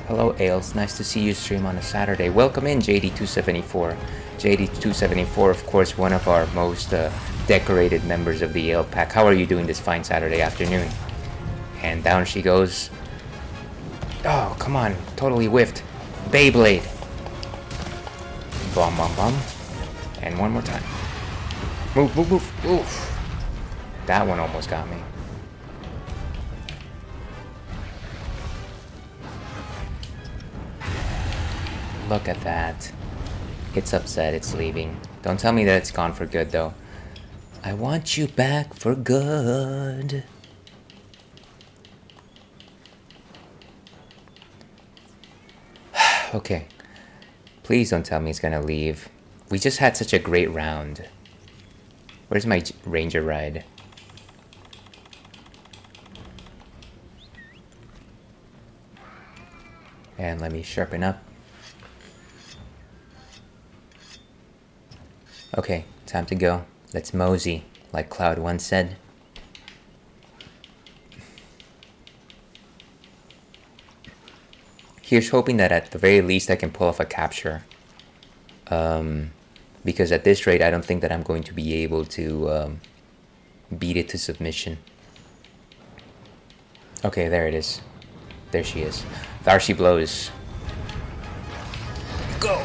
Hello, Ales. Nice to see you stream on a Saturday. Welcome in, JD274. JD274, of course, one of our most decorated members of the Ale Pack. How are you doing this fine Saturday afternoon? And down she goes. Oh, come on. Totally whiffed. Beyblade. Bum, bum, bum. And one more time. Move, move, move. Oof. That one almost got me. Look at that. It's upset, it's leaving. Don't tell me that it's gone for good, though. I want you back for good. Okay. Please don't tell me it's gonna leave. We just had such a great round. Where's my ranger ride? And let me sharpen up. Okay, time to go. Let's mosey, like Cloud once said. Here's hoping that at the very least I can pull off a capture. Because at this rate, I don't think that I'm going to be able to beat it to submission. Okay, there it is. There she is. There she blows. Go!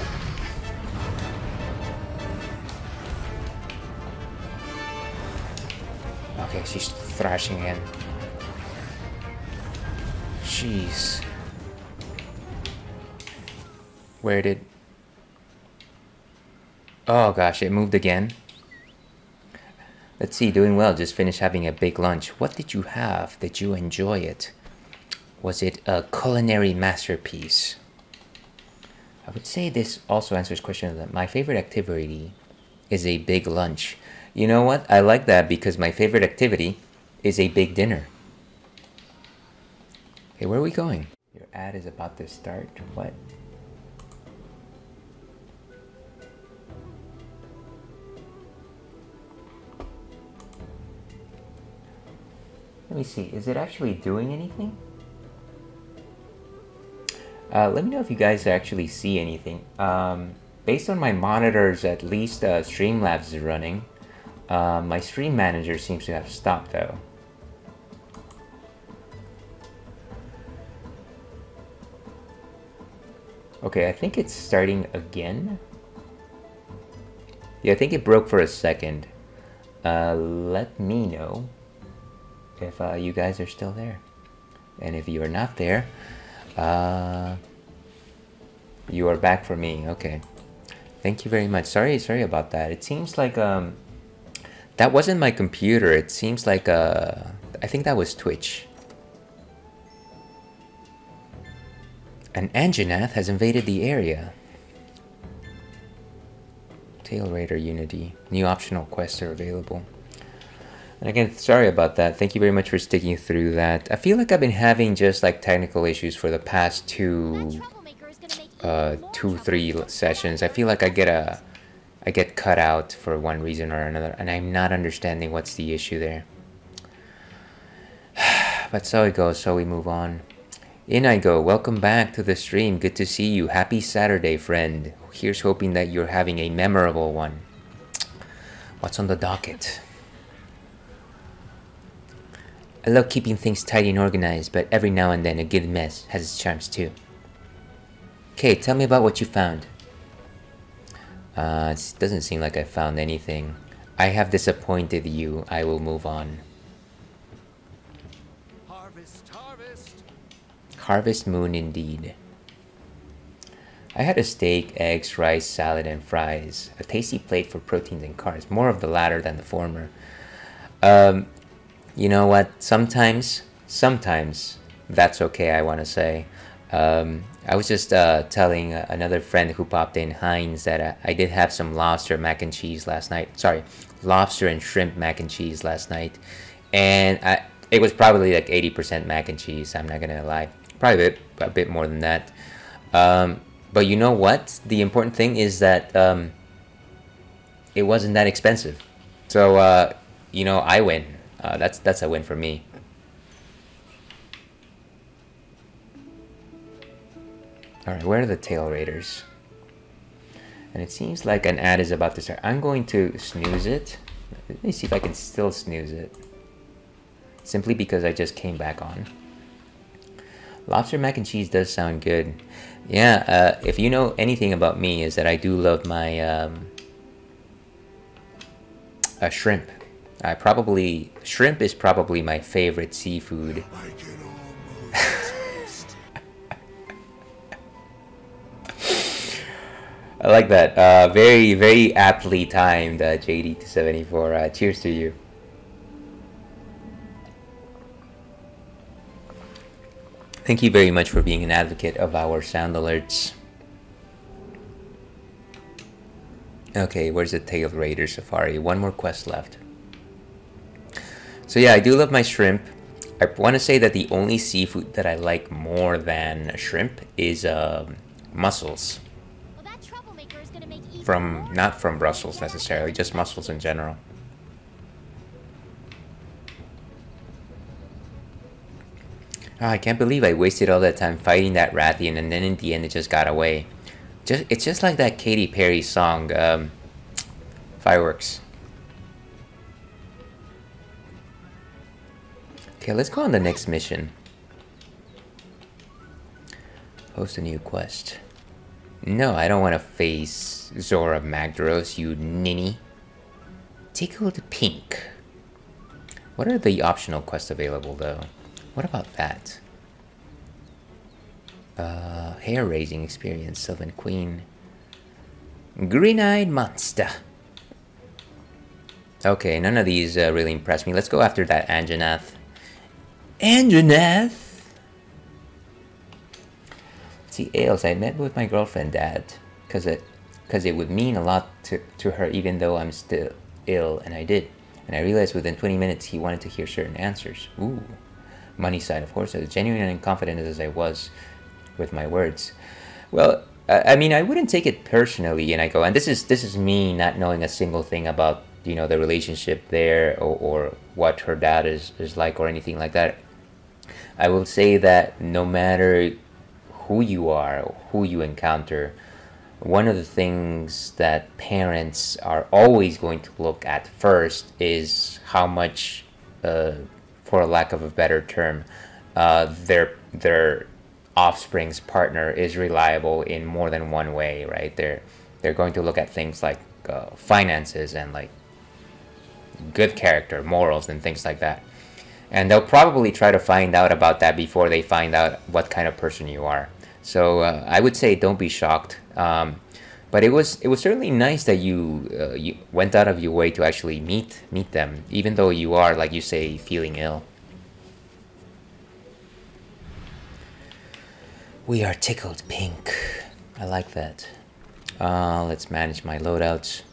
Okay, she's thrashing in. Jeez. Where did... Oh gosh, it moved again. Let's see, doing well. Just finished having a big lunch. What did you have? Did you enjoy it? Was it a culinary masterpiece? I would say this also answers question that my favorite activity is a big lunch. You know what? I like that because my favorite activity is a big dinner. Okay, where are we going? Your ad is about to start. What? Let me see. Is it actually doing anything? Let me know if you guys actually see anything. Based on my monitors, at least Streamlabs is running. My stream manager seems to have stopped though. Okay, I think it's starting again. Yeah, I think it broke for a second. Let me know if you guys are still there. And if you are not there, you are back for me. Okay. Thank you very much. Sorry about that. It seems like that wasn't my computer. It seems like I think that was Twitch. An Anjanath has invaded the area. Tail Raider Unity. New optional quests are available. And again, sorry about that. Thank you very much for sticking through that. I feel like I've been having just like technical issues for the past two, 3 sessions. I feel like I get cut out for one reason or another, and I'm not understanding what's the issue there. But so it goes, so we move on. In I go. Welcome back to the stream. Good to see you. Happy Saturday, friend. Here's hoping that you're having a memorable one. What's on the docket? I love keeping things tidy and organized, but every now and then a good mess has its charms too. Okay, tell me about what you found. It doesn't seem like I found anything. I have disappointed you. I will move on. Harvest, harvest. Harvest moon indeed. I had a steak, eggs, rice, salad, and fries. A tasty plate for proteins and carbs. More of the latter than the former. You know what? Sometimes that's okay, I want to say. I was just telling another friend who popped in, Heinz, that I did have some lobster mac and cheese last night. Sorry, lobster and shrimp mac and cheese last night. And it was probably like 80% mac and cheese, I'm not going to lie. Probably a bit more than that. But you know what? The important thing is that it wasn't that expensive. So, you know, I win. That's a win for me. Alright, where are the tail raiders? And it seems like an ad is about to start. I'm going to snooze it. Let me see if I can still snooze it. Simply because I just came back on. Lobster mac and cheese does sound good. Yeah, if you know anything about me, is that I do love my shrimp. Shrimp is probably my favorite seafood. I like that. Very, very aptly timed, JD274. Cheers to you. Thank you very much for being an advocate of our sound alerts. Okay, where's the Tail Raider Safari? One more quest left. So yeah, I do love my shrimp. I want to say that the only seafood that I like more than shrimp is mussels. Not from Brussels necessarily, just mussels in general. Oh, I can't believe I wasted all that time fighting that Rathian, and then in the end it just got away. It's just like that Katy Perry song, Fireworks. Okay, let's go on the next mission. Host a new quest. No, I don't want to face Zora Magdaros, you ninny. Tickled Pink. What are the optional quests available, though? What about that? Hair-raising experience, Sylvan Queen. Green-eyed monster. Okay, none of these really impress me. Let's go after that Anjanath. Anjanath! See, Ailes, I met with my girlfriend, Dad, because it would mean a lot to her even though I'm still ill, and I did. And I realized within 20 minutes he wanted to hear certain answers. Ooh. Money side, of course, as genuine and confident as I was with my words. Well, I mean, I wouldn't take it personally, and I go, and this is me not knowing a single thing about, you know, the relationship there or what her dad is like or anything like that. I will say that no matter who you are, or who you encounter, one of the things that parents are always going to look at first is how much, for a lack of a better term, their offspring's partner is reliable in more than one way, right? They're going to look at things like finances and like good character, morals, and things like that. And they'll probably try to find out about that before they find out what kind of person you are. So I would say don't be shocked. But it was certainly nice that you went out of your way to actually meet them, even though you are, like you say, feeling ill. We are tickled pink. I like that. Let's manage my loadouts.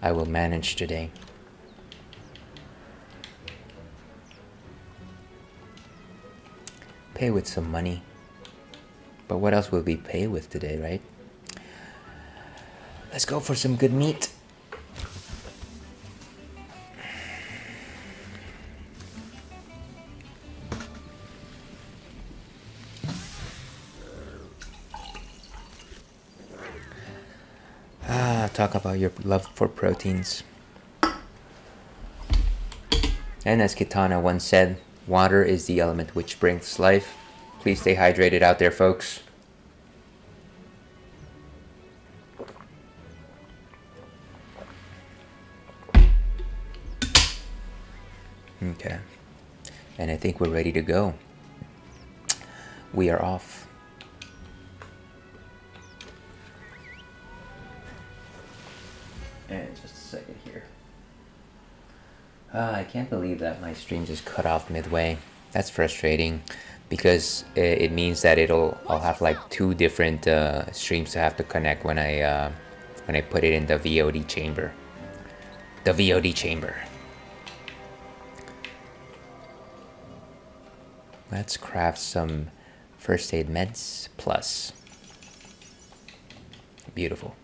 I will manage today. Pay with some money. But what else will we pay with today, right? Let's go for some good meat. talk about your love for proteins. And as Kitana once said, water is the element which brings life. Please stay hydrated out there, folks. Okay. And I think we're ready to go. We are off. And just a second here. I can't believe that my stream just cut off midway. That's frustrating because it means that I'll have like 2 different streams to have to connect when I put it in the VOD chamber. The VOD chamber. Let's craft some first aid meds plus. Beautiful.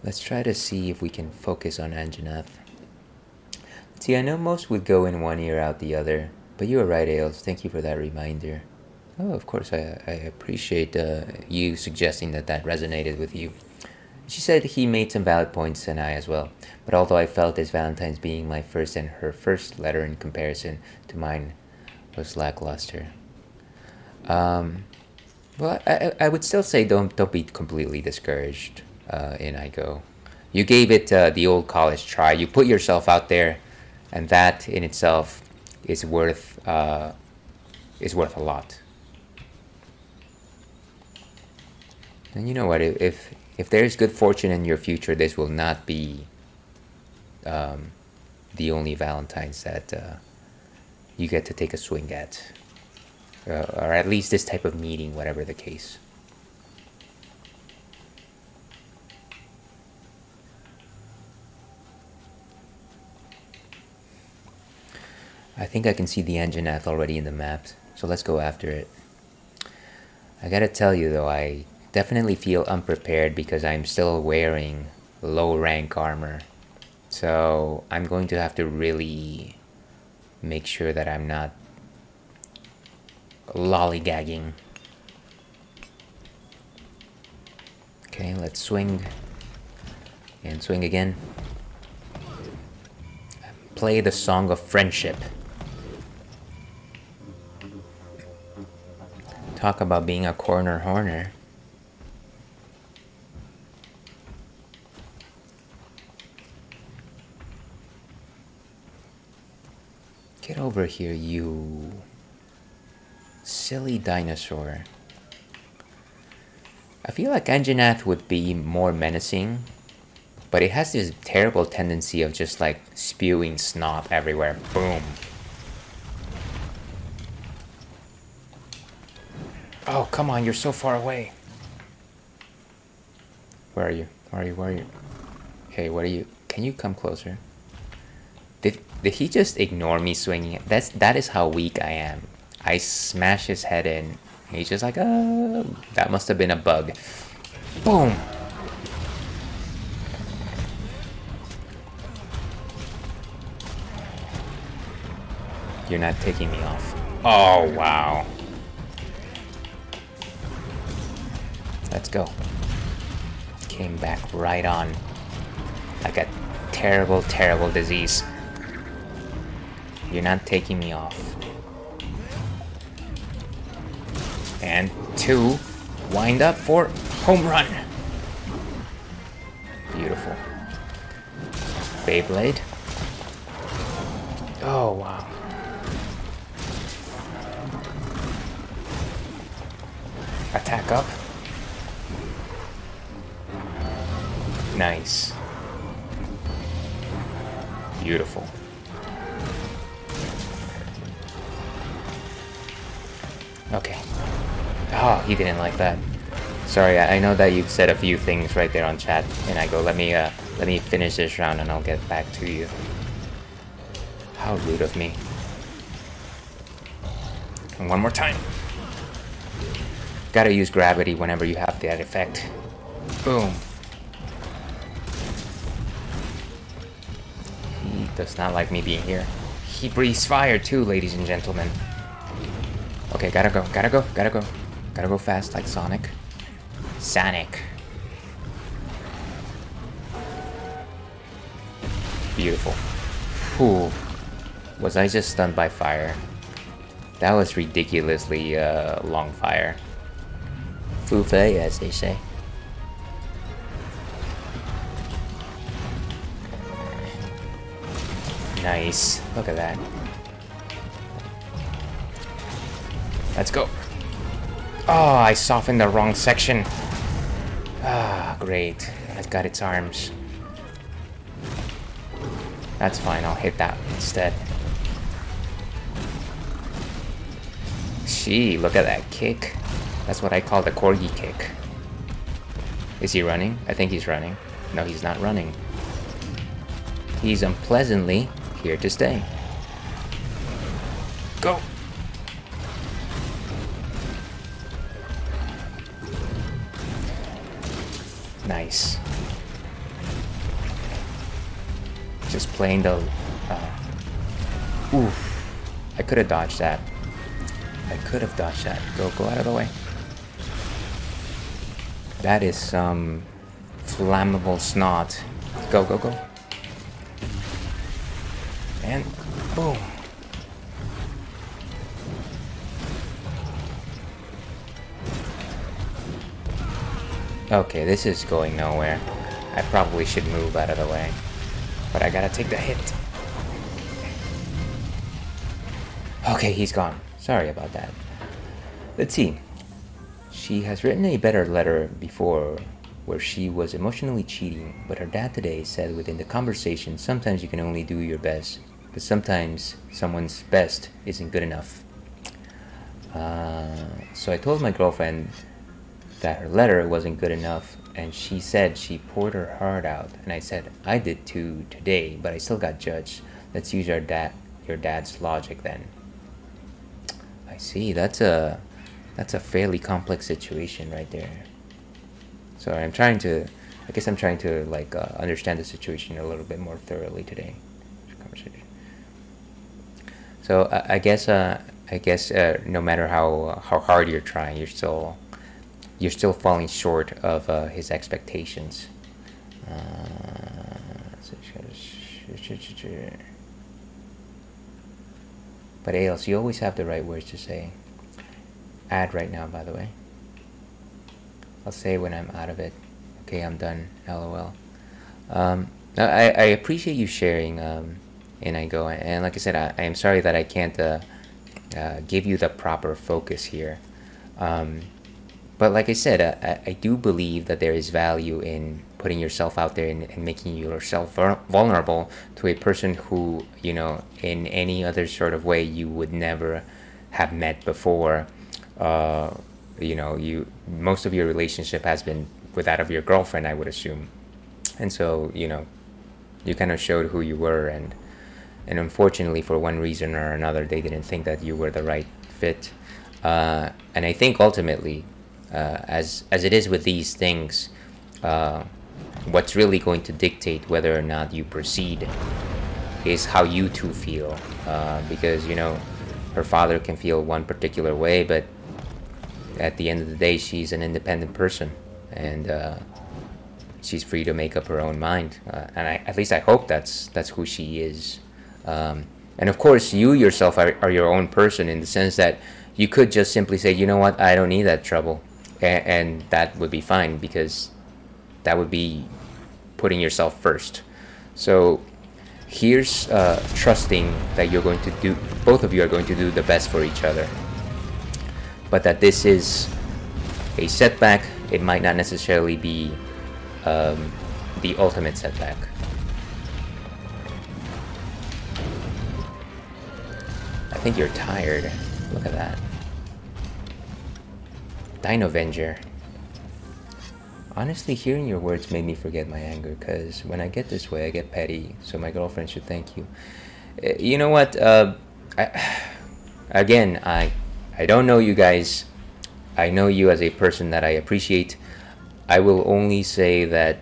Let's try to see if we can focus on Anjanath. See, I know most would go in one ear out the other, but you were right, Ails. Thank you for that reminder. Oh, of course, I appreciate you suggesting that resonated with you. She said he made some valid points, and I as well. But although I felt his Valentine's being my first and her first letter in comparison to mine was lackluster. Well, I would still say don't be completely discouraged. In I go. You gave it the old college try. You put yourself out there, and that in itself is worth a lot. And you know what? If there's good fortune in your future, this will not be the only Valentine's that you get to take a swing at, or at least this type of meeting, whatever the case. I think I can see the Anjanath already in the map, so let's go after it. I gotta tell you though, I definitely feel unprepared because I'm still wearing low rank armor. So I'm going to have to really make sure that I'm not lollygagging. Okay, let's swing. And swing again. Play the Song of Friendship. Talk about being a corner horner. Get over here, you silly dinosaur. I feel like Anjanath would be more menacing, but it has this terrible tendency of just like spewing snot everywhere. Boom. Oh, come on, you're so far away. Where are you? Where are you? Where are you? Hey, what are you? Can you come closer? Did he just ignore me swinging? That is how weak I am. I smash his head in. He's just like, oh, that must have been a bug. Boom. You're not taking me off. Oh, wow. Let's go. Came back right on. Like a terrible, terrible disease. You're not taking me off. And 2. Wind up for home run. Beautiful. Beyblade. Oh, wow. Attack up. Nice. Beautiful. Okay. Oh, he didn't like that. Sorry, I know that you said a few things right there on chat, and I go, let me finish this round and I'll get back to you. How rude of me. And one more time. Gotta use gravity whenever you have that effect. Boom. does not like me being here. He breathes fire too, ladies and gentlemen. Okay, gotta go, gotta go, gotta go. Gotta go fast like Sonic. Sonic. Beautiful. Whew. Was I just stunned by fire? That was ridiculously long fire. Fou-fei, as they say. Nice. Look at that. Let's go. Oh, I softened the wrong section. Ah, great. I've got its arms. That's fine, I'll hit that instead. Gee, look at that kick. That's what I call the corgi kick. Is he running? I think he's running. No, he's not running. He's unpleasantly here to stay. Go! Nice. Just playing the... oof. I could have dodged that. I could have dodged that. Go out of the way. That is some flammable snot. Go. And boom. Okay, this is going nowhere. I probably should move out of the way. But I gotta take the hit. Okay, he's gone. Sorry about that. Let's see. She has written a better letter before where she was emotionally cheating, but her dad today said within the conversation, sometimes you can only do your best, but sometimes someone's best isn't good enough. So I told my girlfriend that her letter wasn't good enough, and she said she poured her heart out, and I said I did too today, but I still got judged. Let's use your dad's logic then. I see. That's a fairly complex situation right there. So I guess I'm trying to like understand the situation a little bit more thoroughly today. So I guess no matter how hard you're trying, you're still falling short of his expectations. But Ails, you always have the right words to say. Add right now, by the way. I'll say when I'm out of it. Okay, I'm done. LOL. I appreciate you sharing, and I go. And like I said, I am sorry that I can't give you the proper focus here. But like I said, I do believe that there is value in putting yourself out there and making yourself vulnerable to a person who, you know, in any other sort of way you would never have met before. You know, most of your relationship has been with that of your girlfriend, I would assume. And so, you know, you kind of showed who you were, and unfortunately for one reason or another, they didn't think that you were the right fit. And I think ultimately, as it is with these things, what's really going to dictate whether or not you proceed is how you two feel, because, you know, her father can feel one particular way, but at the end of the day, she's an independent person, and she's free to make up her own mind, and at least I hope that's who she is. And of course, you yourself are your own person, in the sense that you could just simply say, you know what, I don't need that trouble, and that would be fine, because that would be putting yourself first. So here's trusting that you're going to do, both of you are going to do the best for each other, but that this is a setback. It might not necessarily be the ultimate setback. I think you're tired. Look at that. Dino-Venger. Honestly, hearing your words made me forget my anger, because when I get this way, I get petty, so my girlfriend should thank you. You know what? I don't know you guys. I know you as a person that I appreciate. I will only say that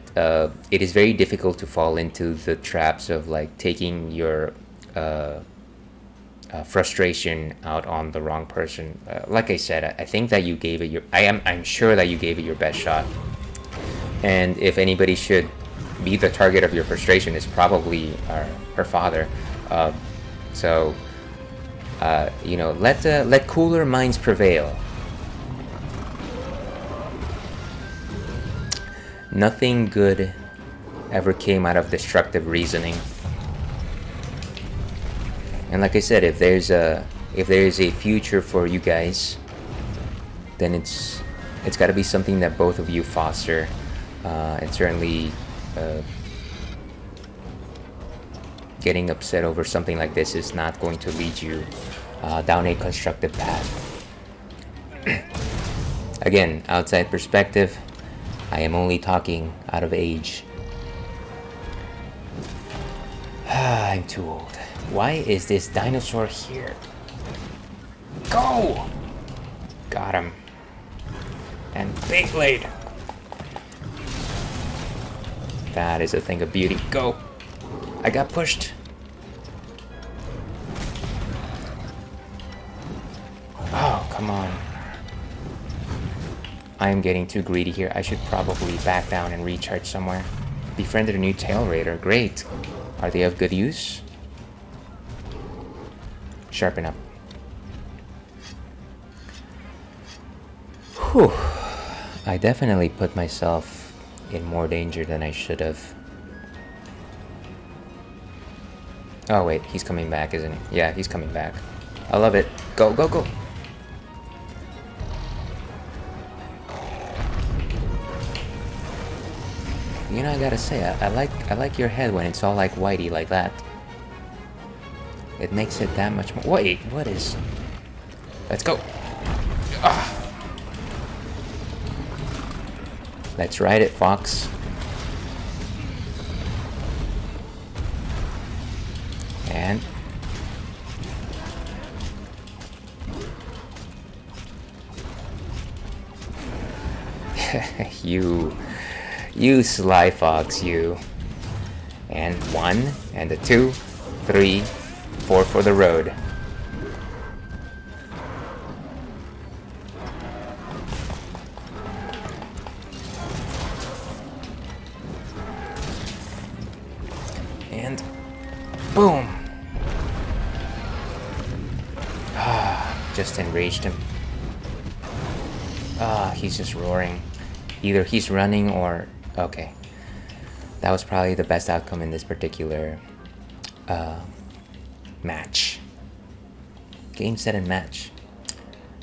it is very difficult to fall into the traps of like taking your frustration out on the wrong person. Like I said, I think that you gave it your. I'm sure that you gave it your best shot. And if anybody should be the target of your frustration, it's probably her father. So you know, let cooler minds prevail. Nothing good ever came out of destructive reasoning. And like I said, if there is a future for you guys, then it's got to be something that both of you foster. And certainly getting upset over something like this is not going to lead you down a constructive path. Again, outside perspective, I am only talking out of age. I'm too old. Why is this dinosaur here? Go! Got him. And Beyblade. That is a thing of beauty. Go! I got pushed. Oh, come on. I am getting too greedy here. I should probably back down and recharge somewhere. Befriended a new tail raider. Great. Are they of good use? Sharpen up. Whew. I definitely put myself in more danger than I should have. Oh wait, he's coming back, isn't he? Yeah, he's coming back. I love it. Go, go, go. You know, I gotta say, I like your head when it's all like whitey like that. It makes it that much more. Wait, what is? Let's go. Ah. Let's ride it, Fox. And you sly fox, you. And 1 and a 2, 3, 4 for the road. And boom. Just enraged him. He's just roaring. Either he's running or... Okay. That was probably the best outcome in this particular match. Game, set, and match.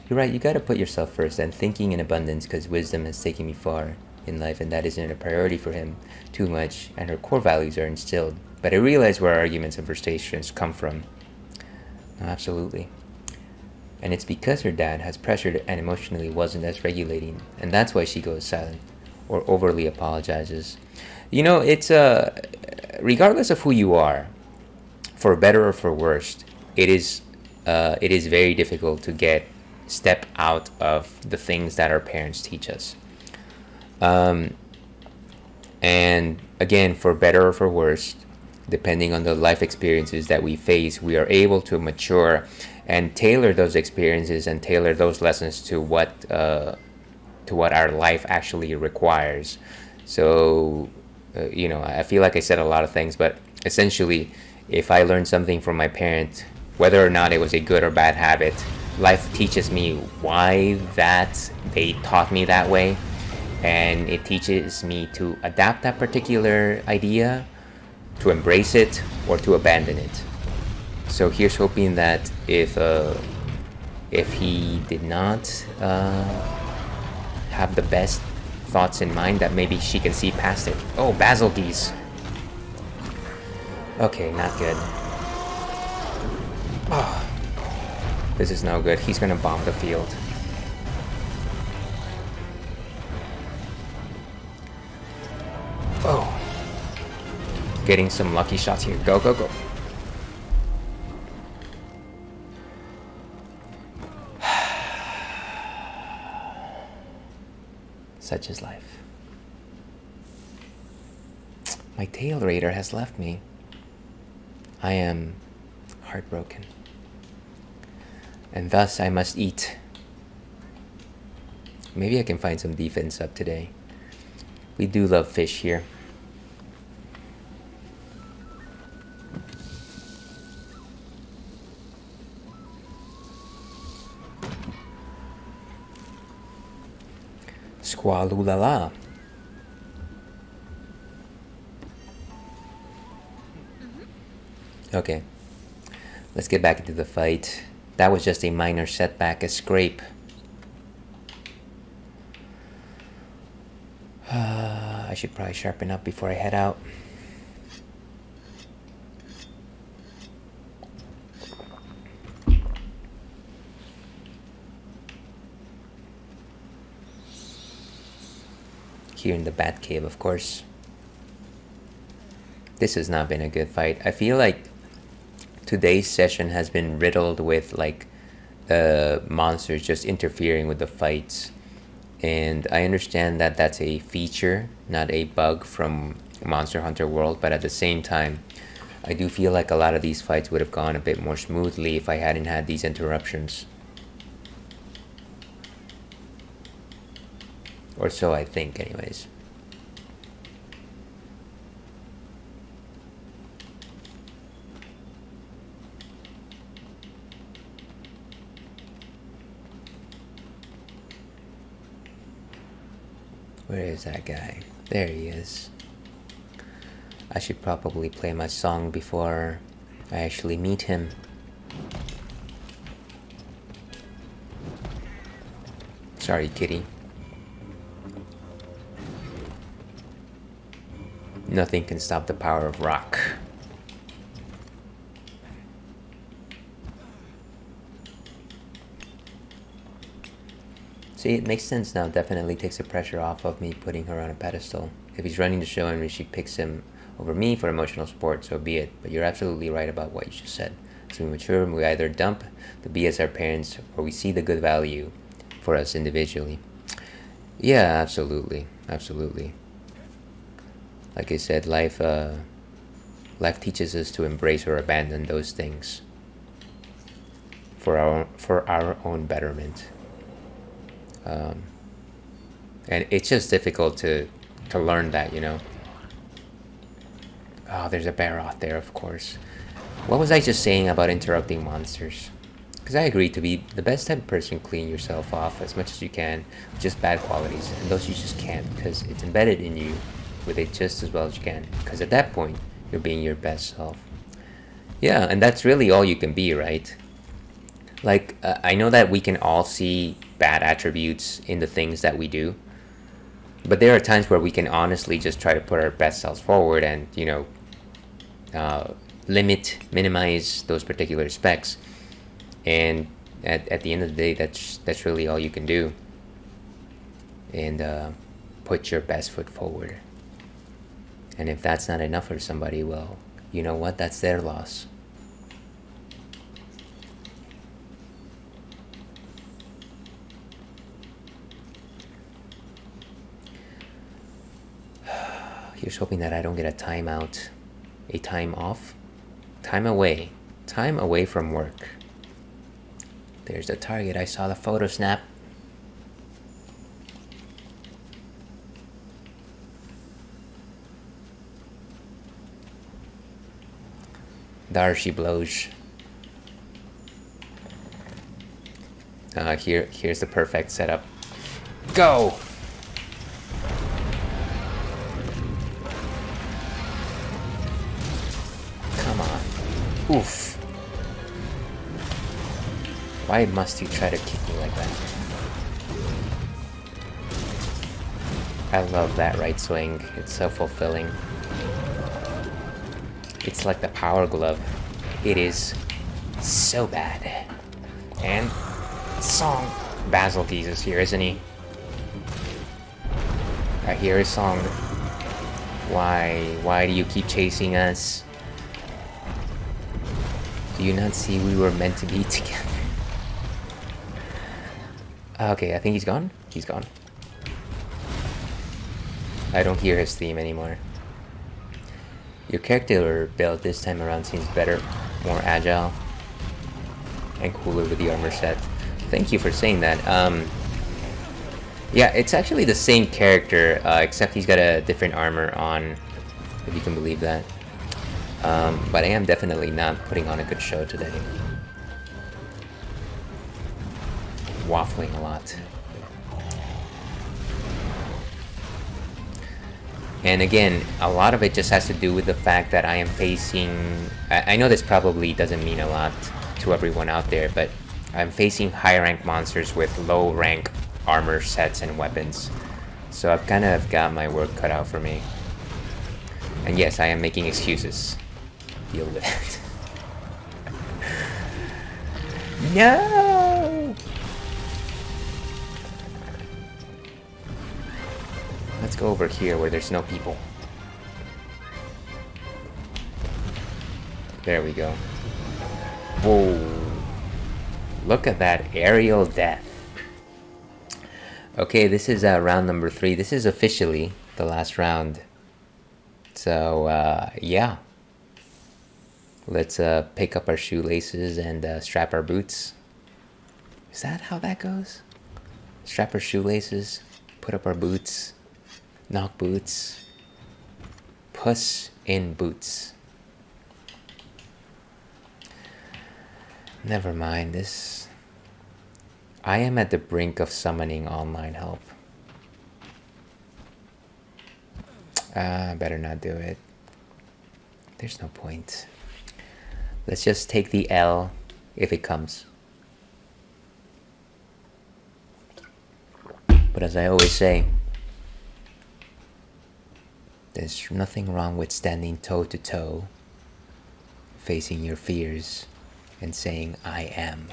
You're right, you gotta put yourself first and thinking in abundance, because wisdom has taken me far in life and that isn't a priority for him too much, and her core values are instilled. But I realize where our arguments and frustrations come from. Absolutely. And it's because her dad has pressured and emotionally wasn't as regulating, and that's why she goes silent or overly apologizes. You know, it's regardless of who you are, for better or for worse, it is very difficult to step out of the things that our parents teach us. And again, for better or for worse, depending on the life experiences that we face, we are able to mature and tailor those experiences and tailor those lessons to what our life actually requires. So, you know, I feel like I said a lot of things, but essentially, if I learned something from my parent, whether or not it was a good or bad habit, life teaches me why that they taught me that way, and it teaches me to adapt that particular idea, to embrace it, or to abandon it. So here's hoping that if he did not have the best thoughts in mind, that maybe she can see past it. Oh, basil geese. Okay, not good. Oh, this is no good. He's gonna bomb the field. Oh, getting some lucky shots here. Go, go, go. Such is life. My tail raider has left me. I am heartbroken. And thus I must eat. Maybe I can find some defense up today. We do love fish here. Squalulala. Okay, let's get back into the fight. That was just a minor setback, a scrape. I should probably sharpen up before I head out. Here in the Bat Cave, of course. This has not been a good fight. I feel like today's session has been riddled with like monsters just interfering with the fights. And I understand that that's a feature, not a bug from Monster Hunter World, but at the same time, I do feel like a lot of these fights would have gone a bit more smoothly if I hadn't had these interruptions. Or so I think, anyways. Where is that guy? There he is. I should probably play my song before I actually meet him. Sorry, kitty. Nothing can stop the power of rock. See, it makes sense now. Definitely takes the pressure off of me putting her on a pedestal. If he's running the show and she picks him over me for emotional support, so be it. But you're absolutely right about what you just said. As we mature, we either dump the be as our parents, or we see the good value for us individually. Yeah, absolutely. Absolutely. Like I said, life teaches us to embrace or abandon those things for our own betterment. And it's just difficult to learn that, you know. Oh, there's a bear out there, of course. What was I just saying about interrupting monsters? Because I agree, to be the best type of person, clean yourself off as much as you can, just bad qualities, and those you just can't, because it's embedded in you with it just as well as you can, because at that point you're being your best self. Yeah, and that's really all you can be, right? Like, I know that we can all see bad attributes in the things that we do, but there are times where we can honestly just try to put our best selves forward and, you know, minimize those particular specs. And at the end of the day, that's really all you can do. And put your best foot forward. And if that's not enough for somebody, well, you know what? That's their loss. Here's hoping that I don't get a timeout, a time off, time away from work. There's the target. I saw the photo snap. There she blows. Here's the perfect setup. Go! Come on. Oof. Why must you try to kick me like that? I love that right swing. It's so fulfilling. It's like the power glove. It is so bad. And song. Basil teases here, isn't he? I hear his song. Why do you keep chasing us? Do you not see we were meant to be together? Okay, I think he's gone. He's gone. I don't hear his theme anymore. Your character build this time around seems better, more agile, and cooler with the armor set. Thank you for saying that. Yeah, it's actually the same character, except he's got a different armor on, if you can believe that. But I am definitely not putting on a good show today. Waffling a lot. And again, a lot of it just has to do with the fact that I am facing... I know this probably doesn't mean a lot to everyone out there, but I'm facing high rank monsters with low rank armor sets and weapons. So I've kind of got my work cut out for me. And yes, I am making excuses. Deal with it. No! Let's go over here where there's no people. There we go. Whoa. Look at that aerial death. Okay, this is round number 3. This is officially the last round. So, yeah. Let's pick up our shoelaces and strap our boots. Is that how that goes? Strap our shoelaces, put up our boots, knock boots, puss in boots. Never mind this. I am at the brink of summoning online help. Better not do it. There's no point. Let's just take the L if it comes. But as I always say, there's nothing wrong with standing toe to toe, facing your fears, and saying, I am.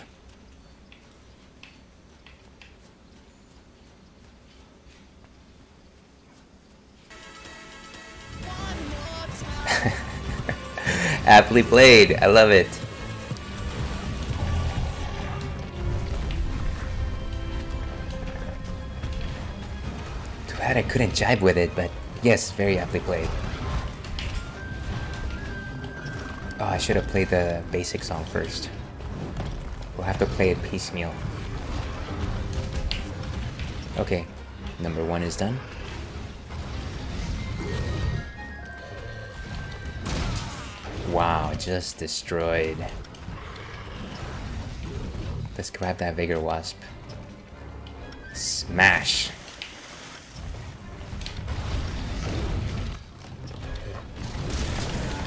Aptly played. I love it. Too bad I couldn't jibe with it, but yes, very aptly played. Oh, I should have played the basic song first. We'll have to play it piecemeal. Okay, number 1 is done. Wow, just destroyed. Let's grab that Vigor Wasp. Smash!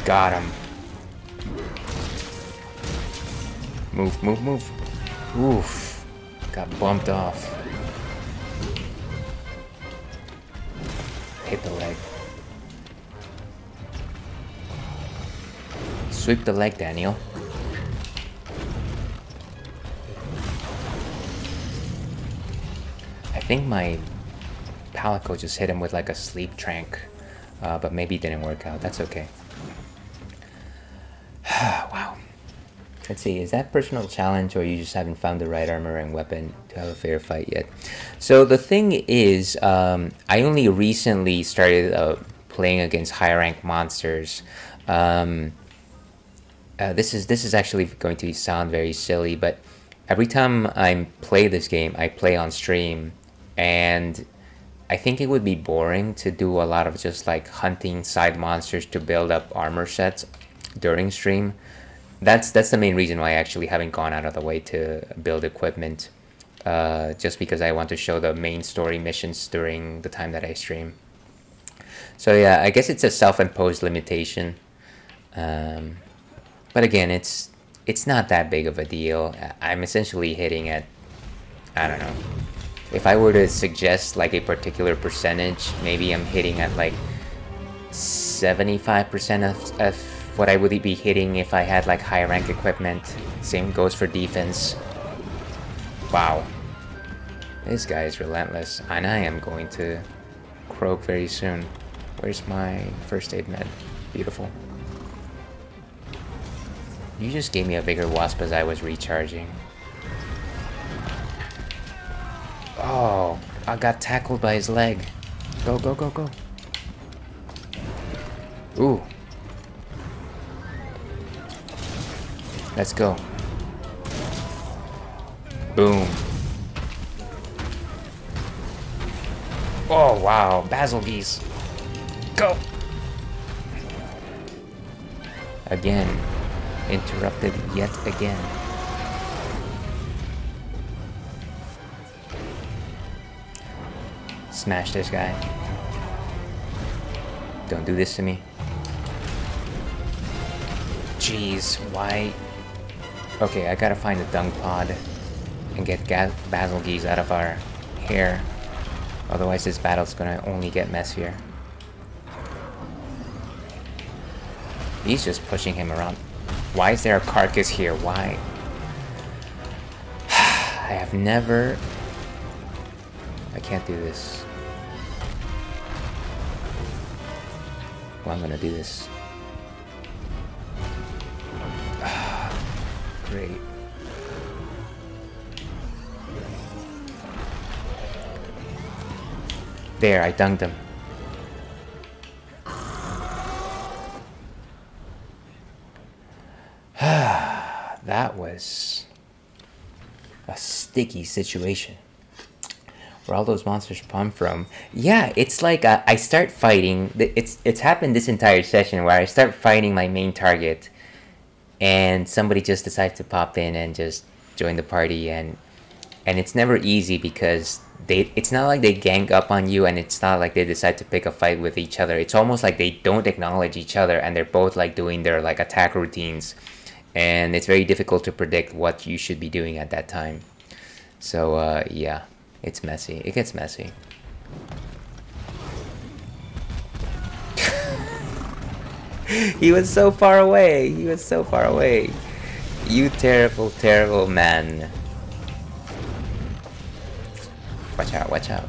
Got him. Move, move, move. Oof. Got bumped off. Hit the leg. Sweep the leg, Daniel. I think my Palico just hit him with like a sleep trank, but maybe it didn't work out. That's okay. Wow. Let's see, is that personal challenge or you just haven't found the right armor and weapon to have a fair fight yet? So the thing is, I only recently started playing against high rank monsters. This is actually going to sound very silly, but every time I play this game, I play on stream, and I think it would be boring to do a lot of just like hunting side monsters to build up armor sets during stream. That's the main reason why I actually haven't gone out of the way to build equipment, just because I want to show the main story missions during the time that I stream. So yeah, I guess it's a self-imposed limitation. But again, it's not that big of a deal. I'm essentially hitting at, I don't know, if I were to suggest like a particular percentage, maybe I'm hitting at like 75% of what I would be hitting if I had like high rank equipment. Same goes for defense. Wow. This guy is relentless, and I am going to croak very soon. Where's my first aid med? Beautiful. You just gave me a Vigor Wasp as I was recharging. Oh, I got tackled by his leg. Go, go, go, go. Ooh. Let's go. Boom. Oh wow, basil geese. Go. Again. Interrupted yet again. Smash this guy. Don't do this to me. Jeez, why? Okay, I gotta find a dung pod and get basil geese out of our hair. Otherwise this battle's gonna only get messier. He's just pushing him around. Why is there a carcass here? Why? I have never... I can't do this. Well, I'm gonna do this. Great. There, I dunked him. That was a sticky situation. Where all those monsters come from. Yeah, it's like I start fighting. It's happened this entire session where I start fighting my main target, and somebody just decides to pop in and just join the party, and it's never easy because it's not like they gang up on you, and it's not like they decide to pick a fight with each other. It's almost like they don't acknowledge each other, and they're both like doing their like attack routines, and it's very difficult to predict what you should be doing at that time. So yeah. It's messy. It gets messy. He was so far away. He was so far away. You terrible, terrible man. Watch out, watch out.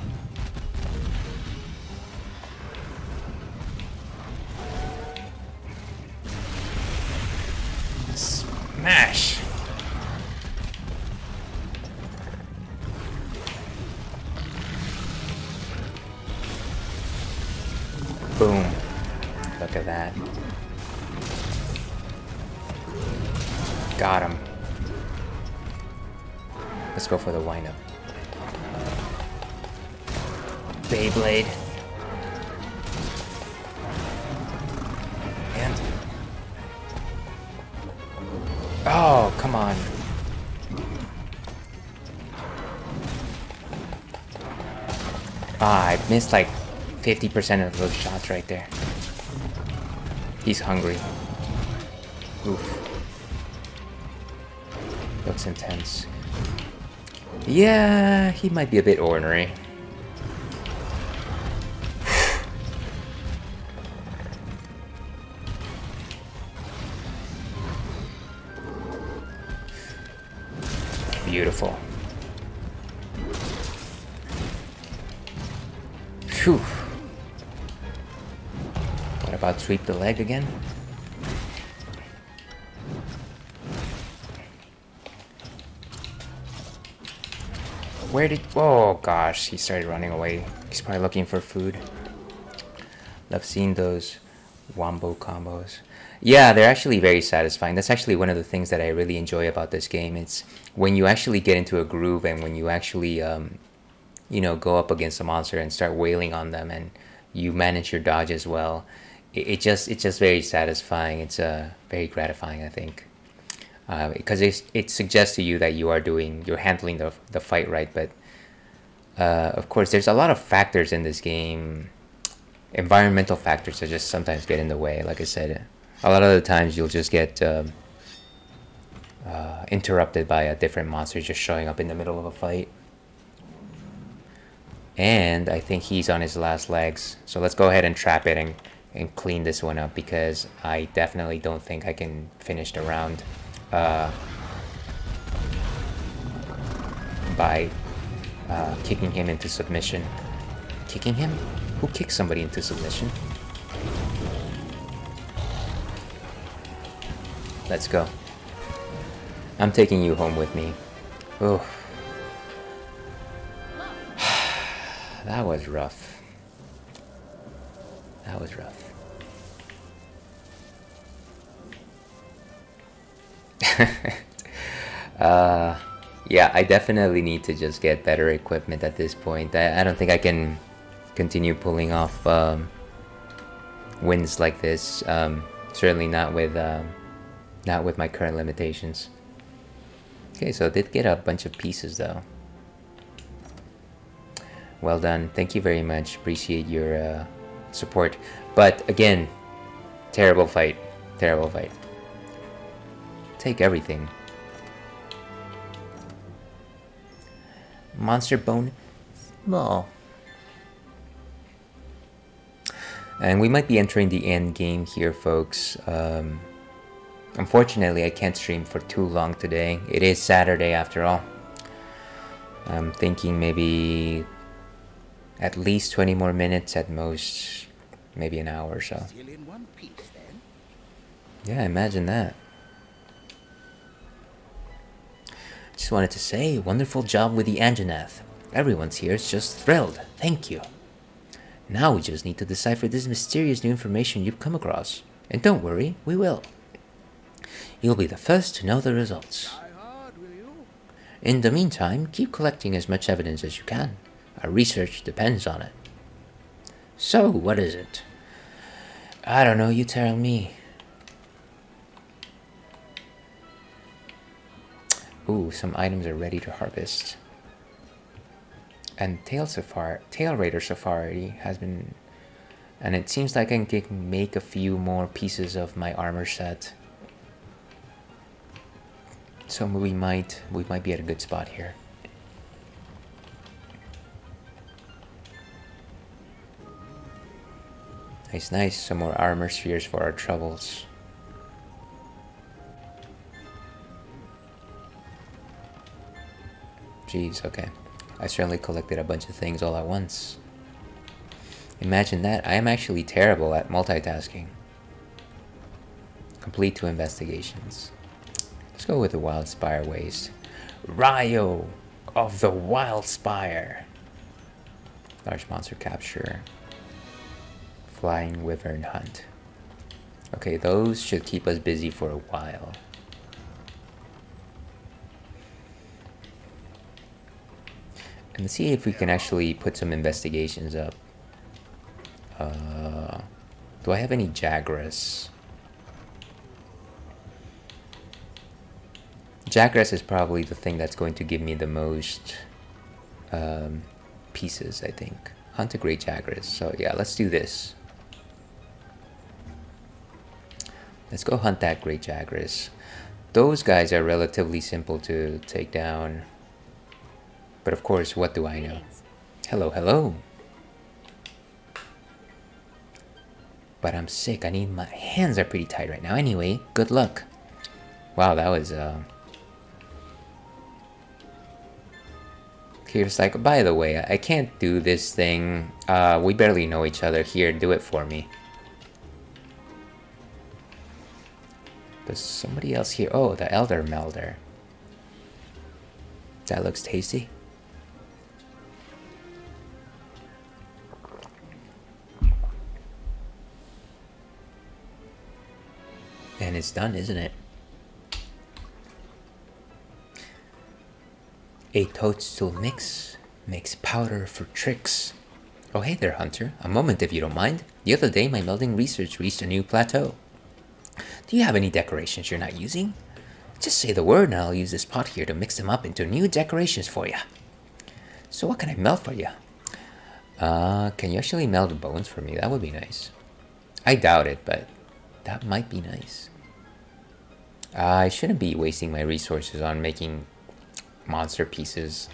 Smash! Boom. Look at that. Got him. Let's go for the windup. Beyblade. And... oh, come on. Ah, I missed like 50% of those shots right there. He's hungry. Oof. Looks intense. Yeah, he might be a bit ornery. Beautiful. Phew. What about sweep the leg again? Where did... oh gosh, he started running away. He's probably looking for food. Love seeing those wombo combos. Yeah, they're actually very satisfying. That's actually one of the things that I really enjoy about this game. It's when you actually get into a groove and when you actually, you know, go up against a monster and start wailing on them and you manage your dodge as well. It's just very satisfying. It's very gratifying, I think. Because it suggests to you that you're handling the fight right, but of course there's a lot of factors in this game, environmental factors that just sometimes get in the way. Like I said, a lot of the times you'll just get interrupted by a different monster just showing up in the middle of a fight. And I think he's on his last legs, so let's go ahead and trap it and clean this one up, because I definitely don't think I can finish the round by kicking him into submission. Kicking him? Who kicks somebody into submission? Let's go. I'm taking you home with me. Oh, that was rough. That was rough. Yeah, I definitely need to just get better equipment at this point. I don't think I can continue pulling off wins like this. Certainly not with my current limitations. Okay, so I did get a bunch of pieces though. Well done. Thank you very much. Appreciate your support. But again, terrible fight. Terrible fight. Take everything. Monster bone small. And we might be entering the end game here, folks. Unfortunately, I can't stream for too long today. It is Saturday after all. I'm thinking maybe at least 20 more minutes, at most maybe an hour or so. Still in one piece, then? Yeah, imagine that. Just wanted to say, wonderful job with the Anjanath. Everyone's here is just thrilled. Thank you. Now we just need to decipher this mysterious new information you've come across. And don't worry, we will. You'll be the first to know the results. Try hard, will you? In the meantime, keep collecting as much evidence as you can. Our research depends on it. So, what is it? I don't know, you tell me. Ooh, some items are ready to harvest. And Tail Raider Safari has been... And it seems like I can make a few more pieces of my armor set. So we might be at a good spot here. Nice, nice. Some more armor spheres for our troubles. Jeez, okay. I certainly collected a bunch of things all at once. Imagine that. I am actually terrible at multitasking. Complete 2 investigations. Let's go with the Wild Spire Waste. Ryo of the Wild Spire. Large monster capture. Flying Wyvern hunt. Okay, those should keep us busy for a while. And let's see if we can actually put some investigations up. Do I have any Jagras? Jagras is probably the thing that's going to give me the most pieces, I think. Hunt a great Jagras. So yeah, let's do this. Let's go hunt that great Jagras. Those guys are relatively simple to take down. But of course, what do I know? Hello, hello. But I'm sick. My hands are pretty tight right now. Anyway, good luck. Wow, that was He was like, by the way, I can't do this thing. We barely know each other. Here, do it for me. There's somebody else here. Oh, the Elder Melder. That looks tasty. And it's done, isn't it? A toadstool mix makes powder for tricks. Oh, hey there, Hunter. A moment if you don't mind. The other day, my melding research reached a new plateau. Do you have any decorations you're not using? Just say the word and I'll use this pot here to mix them up into new decorations for you. So what can I melt for you? Can you actually melt bones for me? That would be nice. I doubt it, but that might be nice. I shouldn't be wasting my resources on making monster pieces.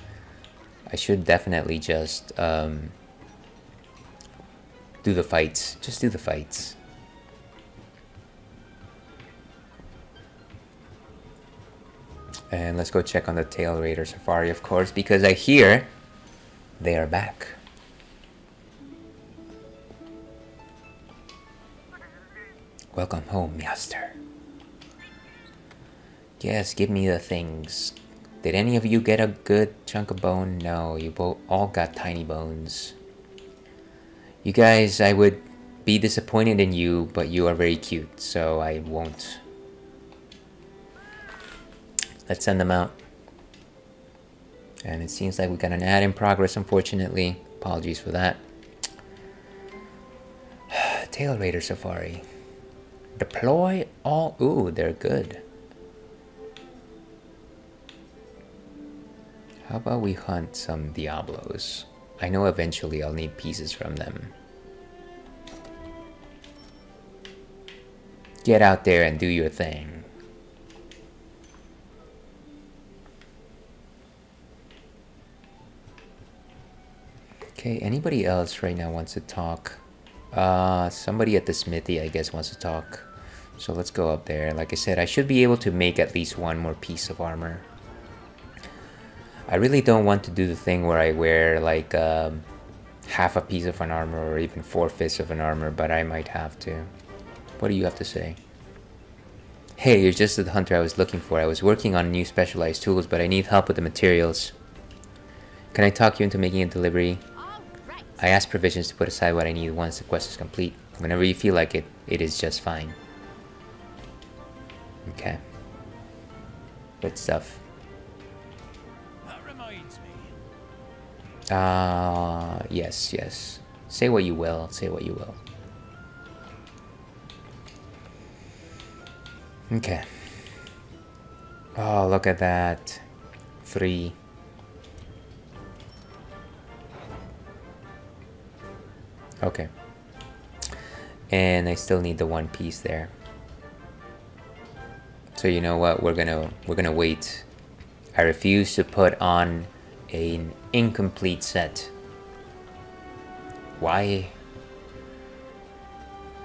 I should definitely just do the fights. Just do the fights. And let's go check on the Tail Raider Safari, of course, because I hear they are back. Welcome home, Master. Yes, give me the things. Did any of you get a good chunk of bone? No, you both all got tiny bones. You guys, I would be disappointed in you, but you are very cute, so I won't. Let's send them out. And it seems like we got an ad in progress, unfortunately. Apologies for that. Tail Raider Safari. Deploy all... Ooh, they're good. How about we hunt some Diablos? I know eventually I'll need pieces from them. Get out there and do your thing. Okay, anybody else right now wants to talk? Somebody at the smithy, I guess, wants to talk. So let's go up there. Like I said, I should be able to make at least one more piece of armor. I really don't want to do the thing where I wear like half a piece of an armor or even 4/5 of an armor, but I might have to. What do you have to say? Hey, you're just the hunter I was looking for. I was working on new specialized tools, but I need help with the materials. Can I talk you into making a delivery? Right. I asked provisions to put aside what I need once the quest is complete. Whenever you feel like it, it is just fine. Okay. Good stuff. Yes, yes. Say what you will, say what you will. Okay. Oh, look at that. 3. Okay. And I still need the one piece there. So you know what? We're gonna wait. I refuse to put on an incomplete set. Why?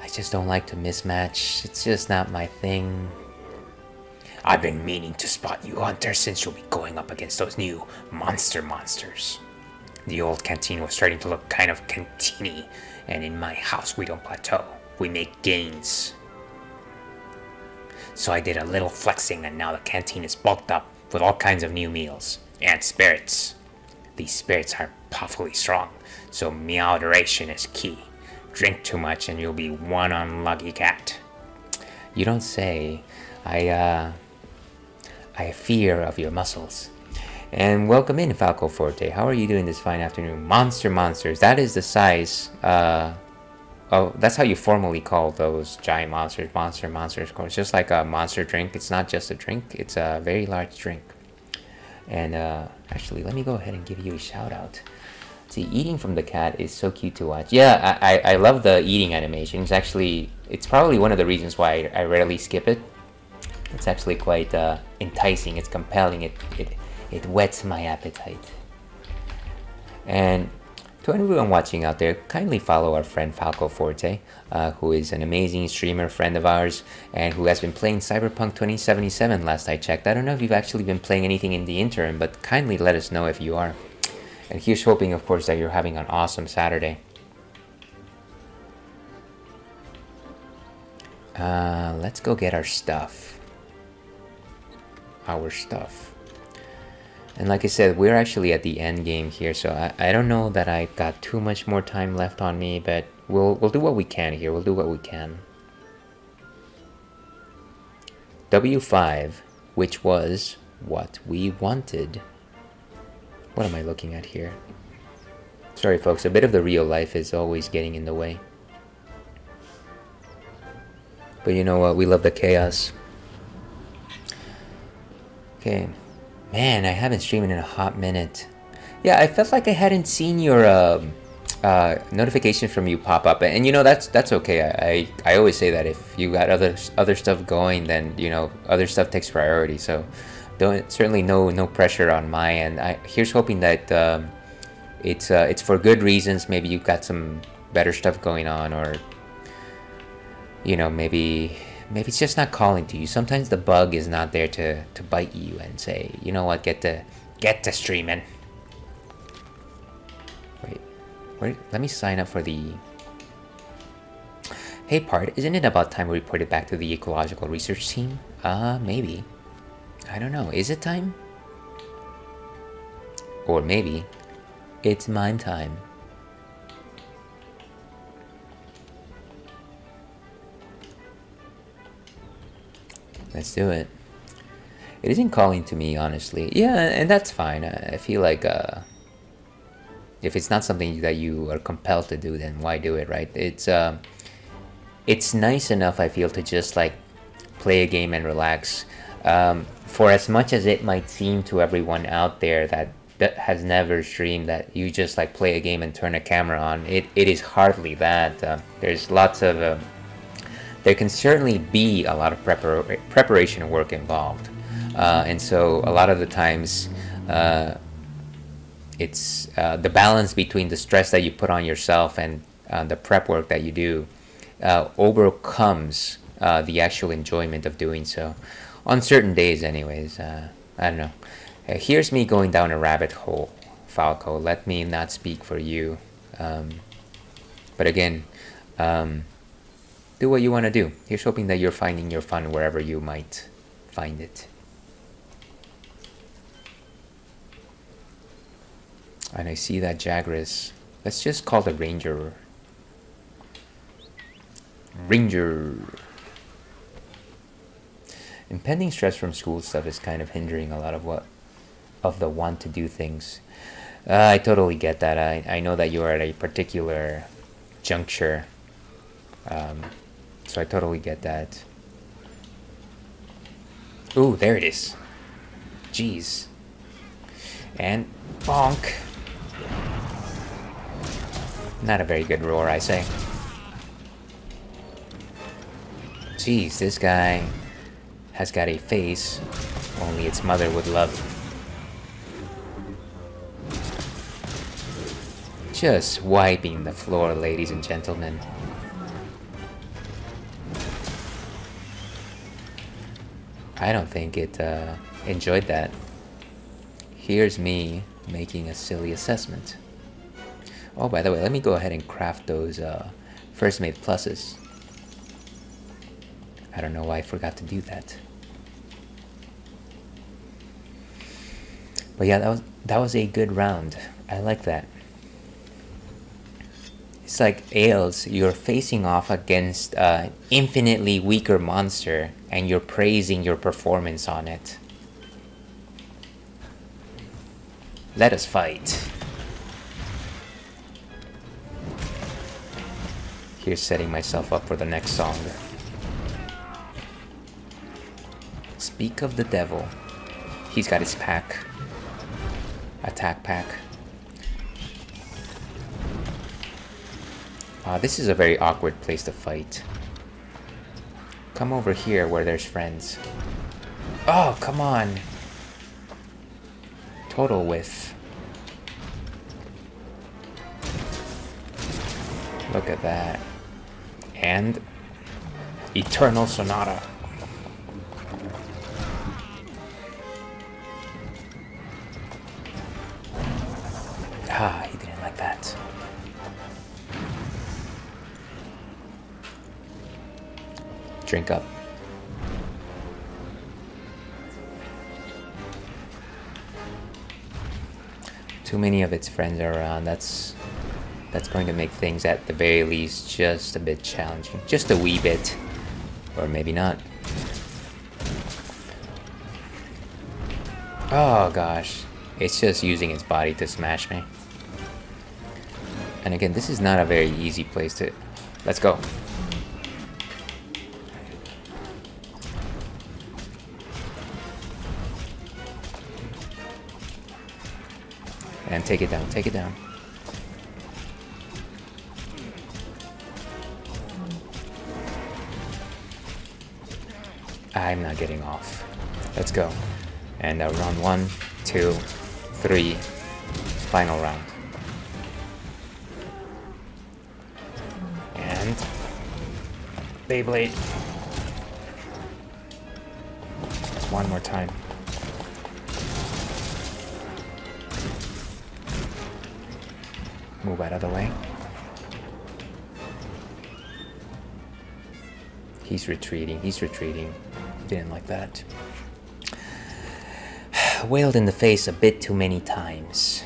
I just don't like to mismatch. It's just not my thing. I've been meaning to spot you, Hunter, since you'll be going up against those new monsters. The old canteen was starting to look kind of canteeny, and in my house we don't plateau. We make gains. So I did a little flexing, and now the canteen is bulked up with all kinds of new meals and spirits. These spirits are powerfully strong, so meow duration is key. Drink too much and you'll be one unlucky cat. You don't say. I fear of your muscles. And welcome in, Falco Forte. How are you doing this fine afternoon? Monsters. That is the size. That's how you formally call those giant monsters. Monsters. Of course, just like a monster drink. It's not just a drink. It's a very large drink. And actually, let me go ahead and give you a shout out. See, eating from the cat is so cute to watch. Yeah, I love the eating animations. Actually, it's probably one of the reasons why I rarely skip it. It's actually quite enticing. It's compelling. It whets my appetite. And to anyone watching out there, kindly follow our friend Falco Forte, who is an amazing streamer friend of ours, and who has been playing Cyberpunk 2077 last I checked. I don't know if you've actually been playing anything in the interim, but kindly let us know if you are. And here's hoping, of course, that you're having an awesome Saturday. Let's go get our stuff. And like I said, we're actually at the end game here, so I don't know that I got too much more time left on me, but we'll do what we can here. We'll do what we can. W5, which was what we wanted. What am I looking at here? Sorry folks, a bit of the real life is always getting in the way. But you know what, we love the chaos. Okay. Man, I haven't streamed in a hot minute. Yeah, I felt like I hadn't seen your notification from you pop up, and you know that's okay. I always say that if you got other stuff going, then you know other stuff takes priority. So certainly no pressure on my end. Here's hoping that it's for good reasons. Maybe you've got some better stuff going on, or you know maybe it's just not calling to you. Sometimes the bug is not there to bite you and say, you know what, get to streaming. Wait, let me sign up for the... Hey Part, isn't it about time we reported back to the ecological research team? Maybe. I don't know, is it time? Or maybe it's mime time. Let's do it. It isn't calling to me, honestly. Yeah, and that's fine. I feel like if it's not something that you are compelled to do, then why do it, right? It's nice enough, I feel, to just like play a game and relax. For as much as it might seem to everyone out there that has never streamed that you just like play a game and turn a camera on, it is hardly that. There's lots of there can certainly be a lot of preparation work involved, and so a lot of the times it's the balance between the stress that you put on yourself and the prep work that you do overcomes the actual enjoyment of doing so on certain days anyways. I don't know. Here's me going down a rabbit hole, Falco. Let me not speak for you. But again, do what you want to do. Here's hoping that you're finding your fun wherever you might find it. And I see that Jagras. Let's just call the Ranger. Ranger. Impending stress from school stuff is kind of hindering a lot of the want to do things. I totally get that. I know that you are at a particular juncture, so I totally get that. Ooh, there it is. Jeez. And bonk. Not a very good roar, I say. Jeez, this guy has got a face only its mother would love. Just wiping the floor, ladies and gentlemen. I don't think it enjoyed that. Here's me making a silly assessment. Oh, by the way, let me go ahead and craft those first made pluses. I don't know why I forgot to do that. But yeah, that was a good round. I like that. It's like Ales, you're facing off against an infinitely weaker monster and you're praising your performance on it. Let us fight. Here's setting myself up for the next song. Speak of the devil. He's got his pack. Attack pack. This is a very awkward place to fight. Come over here where there's friends. Oh, come on. Total whiff. Look at that. And Eternal Sonata. Ah, he didn't like that. Drink up. Too many of its friends are around. That's going to make things at the very least just a bit challenging. Just a wee bit. Or maybe not. Oh gosh. It's just using its body to smash me. And again, this is not a very easy place to... Let's go. And take it down, take it down. I'm not getting off. Let's go. And round 1, 2, 3. Final round. And Beyblade. One more time. Move out of the way. He's retreating, he's retreating. Didn't like that. Wailed in the face a bit too many times.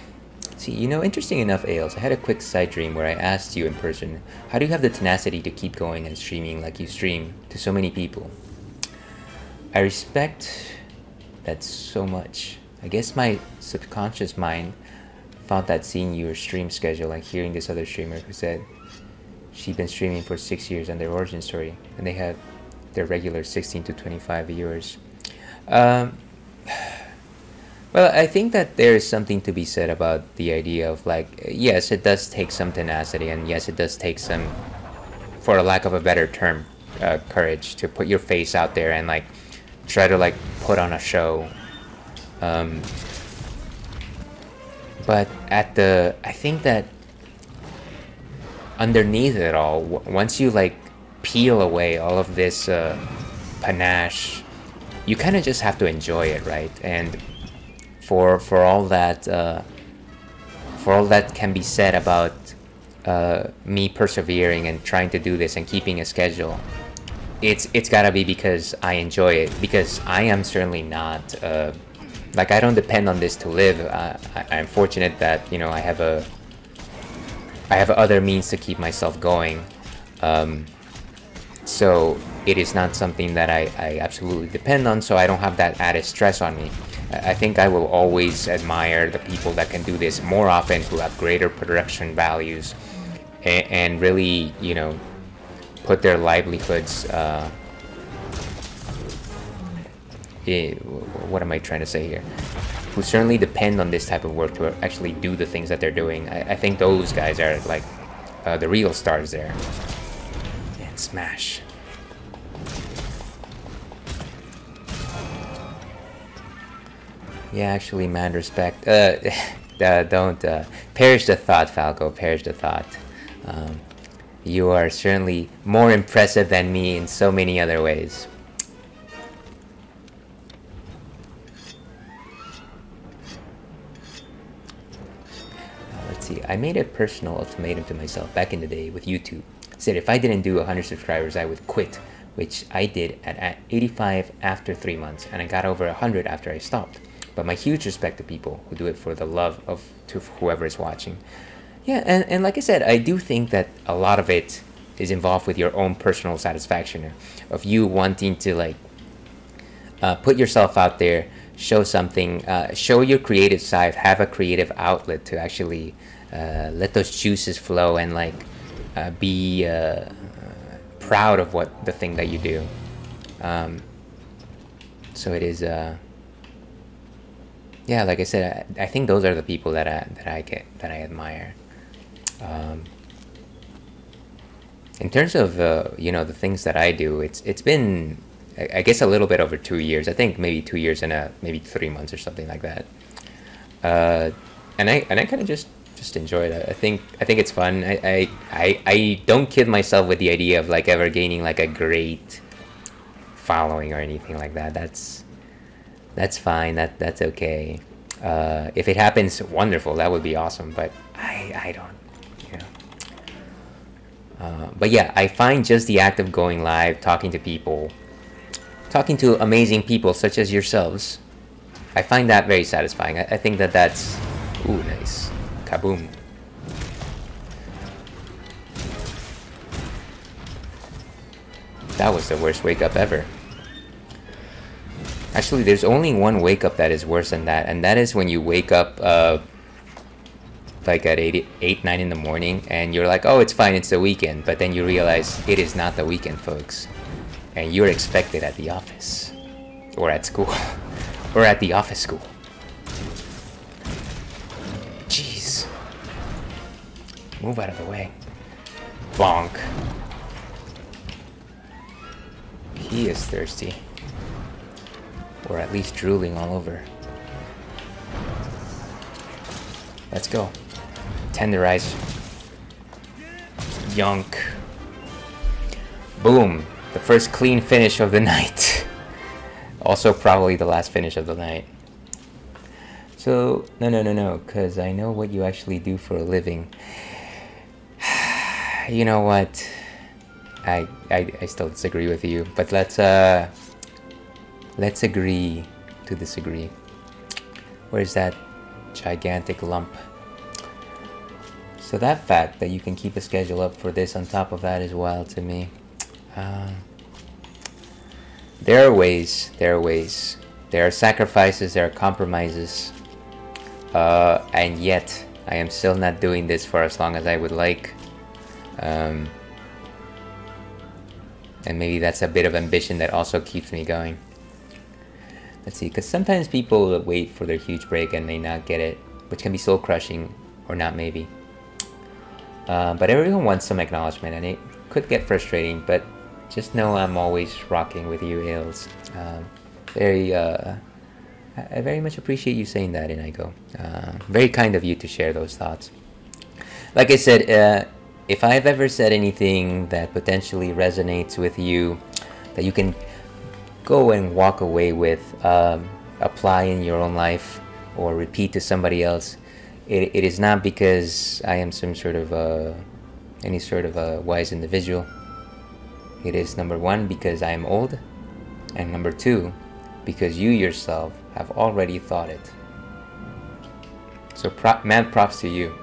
See, you know, interesting enough, Ales, I had a quick side dream where I asked you in person, how do you have the tenacity to keep going and streaming like you stream to so many people? I respect that's so much. I guess my subconscious mind thought that seeing your stream schedule, like hearing this other streamer who said she'd been streaming for 6 years and their origin story, and they had their regular 16 to 25 viewers. Well, I think that there is something to be said about the idea of, like, yes, it does take some tenacity, and yes, it does take some, for a lack of a better term, courage to put your face out there and, like, try to, like, put on a show. But I think that underneath it all, once you, like, peel away all of this panache, you kind of just have to enjoy it, right? And for all that can be said about me persevering and trying to do this and keeping a schedule, it's gotta be because I enjoy it, because I am certainly not like, I don't depend on this to live. I'm fortunate that, you know, I have other means to keep myself going, so it is not something that I absolutely depend on, so I don't have that added stress on me. I think I will always admire the people that can do this more often, who have greater production values and really, you know, put their livelihoods, what am I trying to say here? Who certainly depend on this type of work to actually do the things that they're doing. I think those guys are, like, the real stars there. And smash. Yeah, actually, man, respect. Don't perish the thought, Falco. Perish the thought. You are certainly more impressive than me in so many other ways. Let's see. I made a personal ultimatum to myself back in the day with YouTube. Said if I didn't do 100 subscribers, I would quit, which I did at 85 after 3 months, and I got over 100 after I stopped. But my huge respect to people who do it for the love of to whoever is watching. Yeah, and like I said, I do think that a lot of it is involved with your own personal satisfaction of you wanting to, like, put yourself out there, show something, show your creative side, have a creative outlet to actually let those juices flow and, like, be proud of what the thing that you do. So it is. Yeah, like I said, I think those are the people that I admire. In terms of you know, the things that I do, it's been, I guess, a little bit over 2 years. I think maybe 2 years and maybe 3 months or something like that. And I kind of just enjoy it. I think it's fun. I don't kid myself with the idea of, like, ever gaining, like, a great following or anything like that. That's fine. That's okay. If it happens, wonderful. That would be awesome. But I don't, you know. But yeah, I find just the act of going live, talking to people, talking to amazing people such as yourselves, I find that very satisfying. I think that's, ooh, nice, kaboom. That was the worst wake up ever. Actually, there's only one wake up that is worse than that, and that is when you wake up like at 8, 9 in the morning, and you're like, oh, it's fine, it's the weekend, but then you realize it is not the weekend, folks, and you're expected at the office, or at school, or at the office school. Jeez. Move out of the way. Bonk. He is thirsty. Or at least drooling all over. Let's go. Tenderize. Yonk. Boom. The first clean finish of the night. Also probably the last finish of the night. So, no, because I know what you actually do for a living. You know what? I still disagree with you, but let's agree to disagree. Where's that gigantic lump? So that fact that you can keep a schedule up for this on top of that is wild to me. There are ways. There are sacrifices, there are compromises, and yet I am still not doing this for as long as I would like. And maybe that's a bit of ambition that also keeps me going. Let's see, because sometimes people wait for their huge break and may not get it, which can be soul crushing, or not maybe. But everyone wants some acknowledgement, and it could get frustrating, but just know I'm always rocking with you, Ales. I very much appreciate you saying that, Inigo. Very kind of you to share those thoughts. Like I said, if I've ever said anything that potentially resonates with you, that you can go and walk away with, apply in your own life, or repeat to somebody else, it is not because I am some sort of any sort of a wise individual. It is, number one, because I am old, and number two, because you yourself have already thought it. So mad props to you.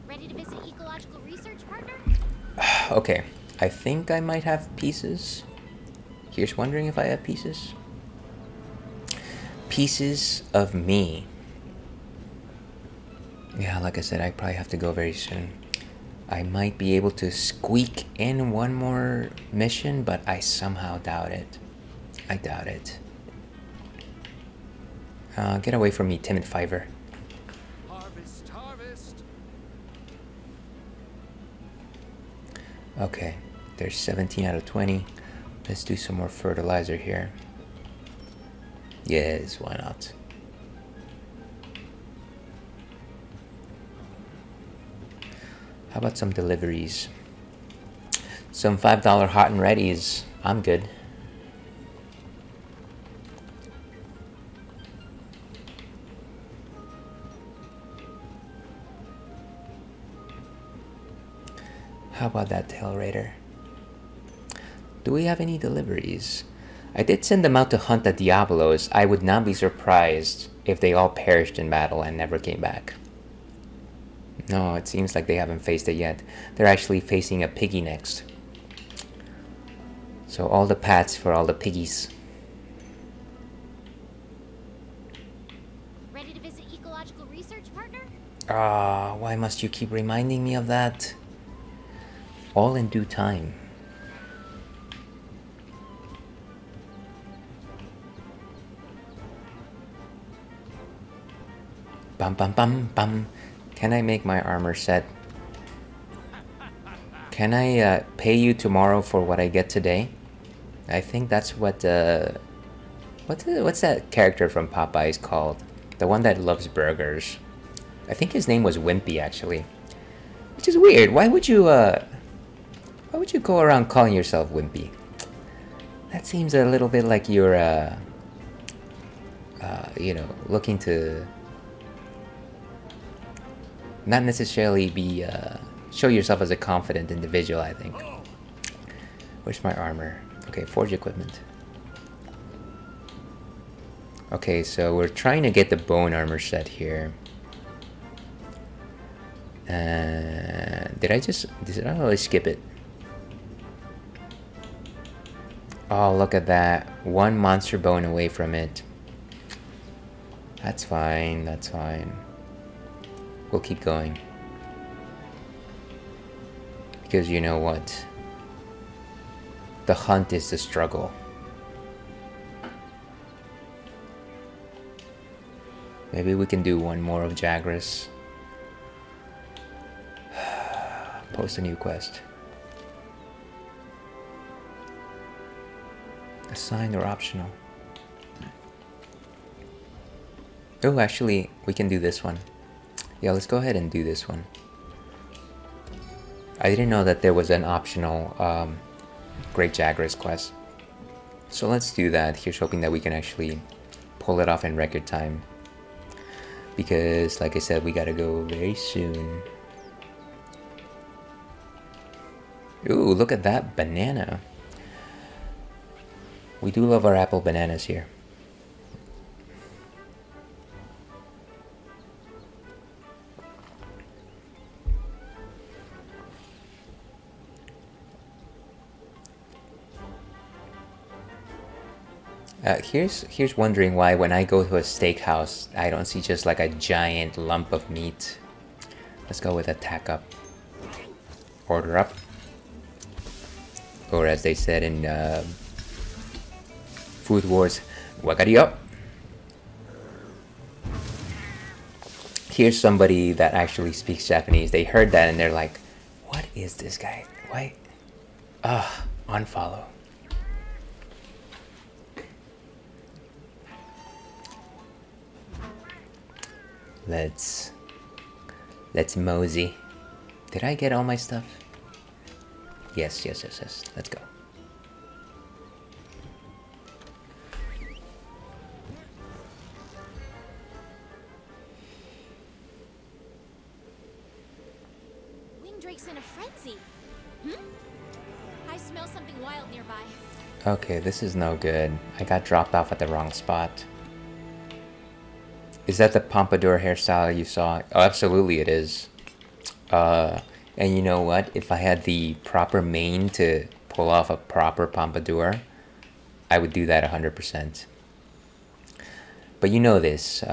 Ready to visit ecological research, partner? Okay, I think I might have pieces. Here's wondering if I have pieces. Pieces of me. Yeah, like I said, I probably have to go very soon. I might be able to squeak in one more mission, but I somehow doubt it. I doubt it. Get away from me, timid fiver. Harvest, harvest. Okay, there's 17 out of 20. Let's do some more fertilizer here. Yes, why not? How about some deliveries? Some $5 hot and readies. I'm good. How about that tail raider? Do we have any deliveries? I did send them out to hunt the Diablos. I would not be surprised if they all perished in battle and never came back. No, it seems like they haven't faced it yet. They're actually facing a piggy next. So all the pats for all the piggies. Ready to visit ecological research, partner? Ah, why must you keep reminding me of that? All in due time. Bum bum bum bum. Can I make my armor set? Can I pay you tomorrow for what I get today? I think that's what what's that character from Popeyes called? The one that loves burgers. I think his name was Wimpy, actually. Which is weird. Why would you go around calling yourself Wimpy? That seems a little bit like you're you know, looking to not necessarily be show yourself as a confident individual, I think. Where's my armor? Okay, forge equipment. Okay, so we're trying to get the bone armor set here. Did I really skip it? Oh, look at that. One monster bone away from it. That's fine, that's fine. We'll keep going. Because you know what? The hunt is the struggle. Maybe we can do one more of Jagras. Post a new quest. Assigned or optional? Oh, actually, we can do this one. Yeah, let's go ahead and do this one. I didn't know that there was an optional Great Jagras quest. So let's do that. Here's hoping that we can actually pull it off in record time. Because, like I said, we gotta go very soon. Ooh, look at that banana. We do love our apple bananas here. Here's wondering why when I go to a steakhouse, I don't see just like a giant lump of meat. Let's go with attack up. Order up. Or as they said in Food Wars, wagari up. Here's somebody that actually speaks Japanese. They heard that and they're like, what is this guy? Why? Unfollow. Let's mosey. Did I get all my stuff? Yes. Let's go. Wingdrake's in a frenzy. I smell something wild nearby. Okay, this is no good. I got dropped off at the wrong spot. Is that the pompadour hairstyle you saw? Oh, absolutely it is. And you know what? If I had the proper mane to pull off a proper pompadour, I would do that 100%. But you know this.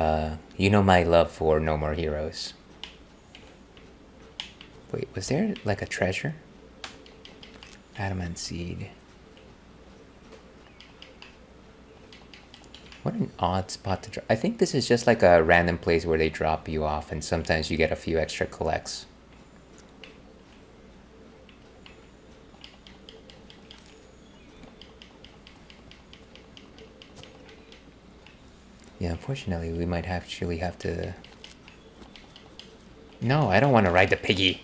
You know my love for No More Heroes. Wait, was there like a treasure? Adamant seed. What an odd spot to drop. I think this is just like a random place where they drop you off and sometimes you get a few extra collects. Yeah, unfortunately we might actually have to... No, I don't want to ride the piggy.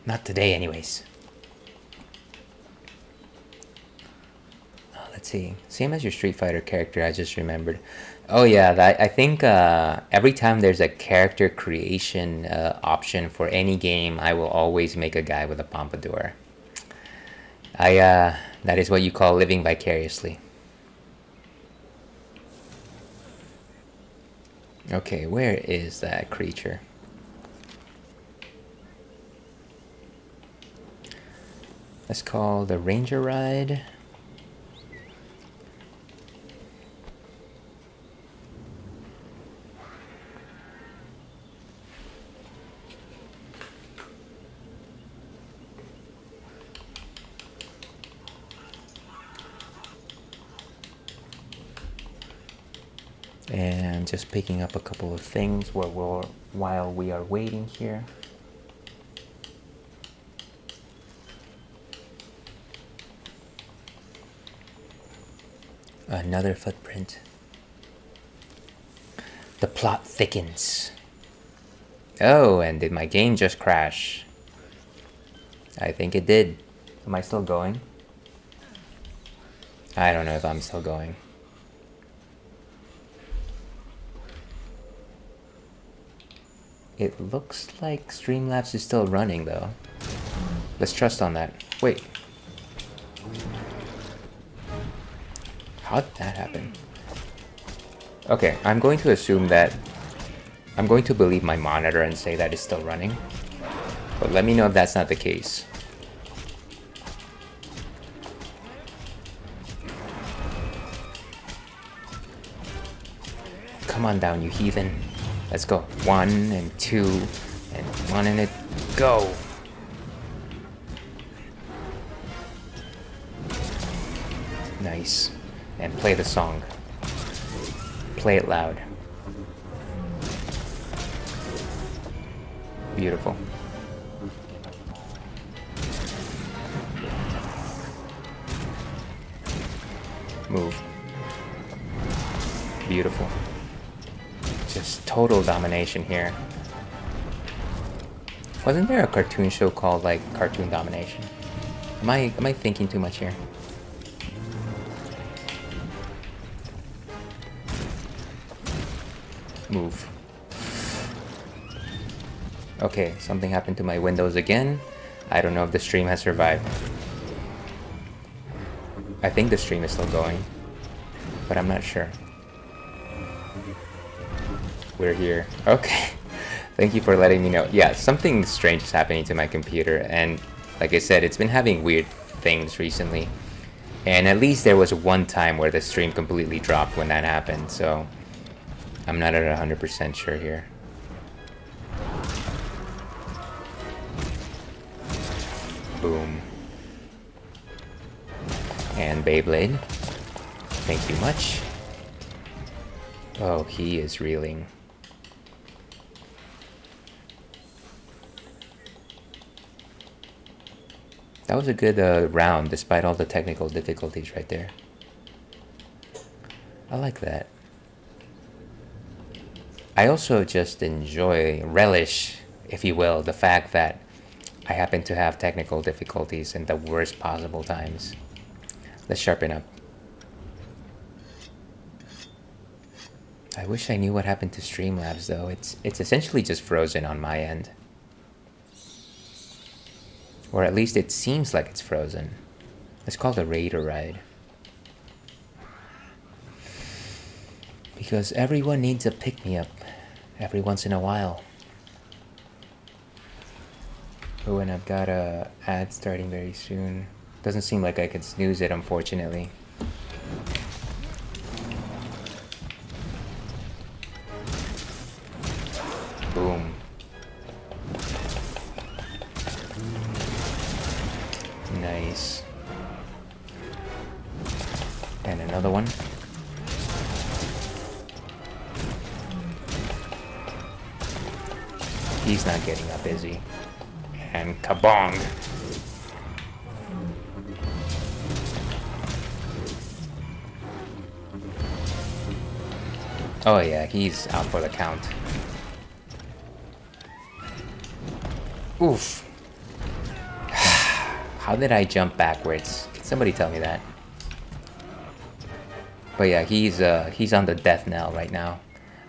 Not today anyways. Let's see. Same as your Street Fighter character, I just remembered. Oh yeah, I think every time there's a character creation option for any game, I will always make a guy with a pompadour. That is what you call living vicariously. Okay, where is that creature? Let's call the Ranger Ride. And just picking up a couple of things while we are waiting here. Another footprint. The plot thickens. Oh, and did my game just crash? I think it did. Am I still going? I don't know if I'm still going. It looks like Streamlabs is still running though. Let's trust on that. Wait. How did that happen? Okay, I'm going to assume that... I'm going to believe my monitor and say that it's still running. But let me know if that's not the case. Come on down, you heathen. Let's go. 1 and 2 and 1 and it go. Nice. And play the song. Play it loud. Beautiful. Move. Beautiful. Just total domination here. Wasn't there a cartoon show called like Cartoon Domination? Am I thinking too much here? Move. Okay, something happened to my Windows again. I don't know if the stream has survived. I think the stream is still going, but I'm not sure. We're here. Okay. Thank you for letting me know. Yeah, something strange is happening to my computer, and like I said, it's been having weird things recently. And at least there was one time where the stream completely dropped when that happened, so I'm not at 100% sure here. Boom. And Beyblade. Thank you much. Oh, he is reeling. That was a good round, despite all the technical difficulties right there. I like that. I also just relish, if you will, the fact that I happen to have technical difficulties in the worst possible times. Let's sharpen up. I wish I knew what happened to Streamlabs though. It's essentially just frozen on my end. Or at least it seems like it's frozen. It's called a Raider ride. Because everyone needs a pick-me-up every once in a while. Oh, and I've got a ad starting very soon. Doesn't seem like I could snooze it, unfortunately. Boom. Nice. And another one. He's not getting up, is he? And kabong! Oh yeah, he's out for the count. Oof. How did I jump backwards? Can somebody tell me that? But yeah, he's on the death knell right now.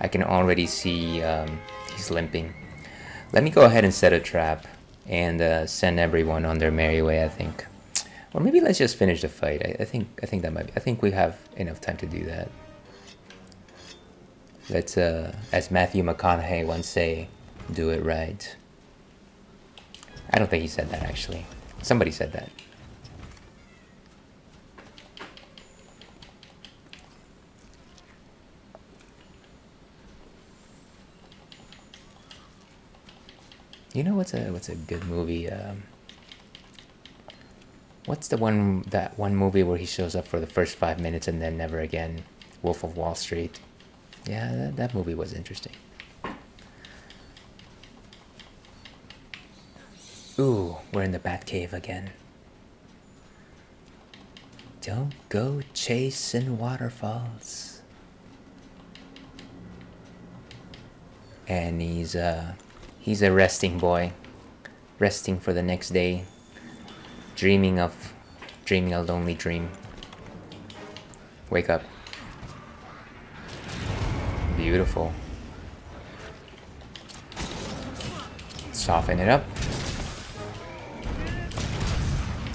I can already see he's limping. Let me go ahead and set a trap and send everyone on their merry way, I think. Or maybe let's just finish the fight. I think that might be, I think we have enough time to do that. Let's as Matthew McConaughey once say, do it right. I don't think he said that actually. Somebody said that. You know what's a good movie? What's that one movie where he shows up for the first 5 minutes and then never again? Wolf of Wall Street. Yeah, that movie was interesting. Ooh, we're in the Batcave again. Don't go chasing waterfalls. And he's a resting boy, resting for the next day, dreaming a lonely dream. Wake up. Beautiful. Soften it up.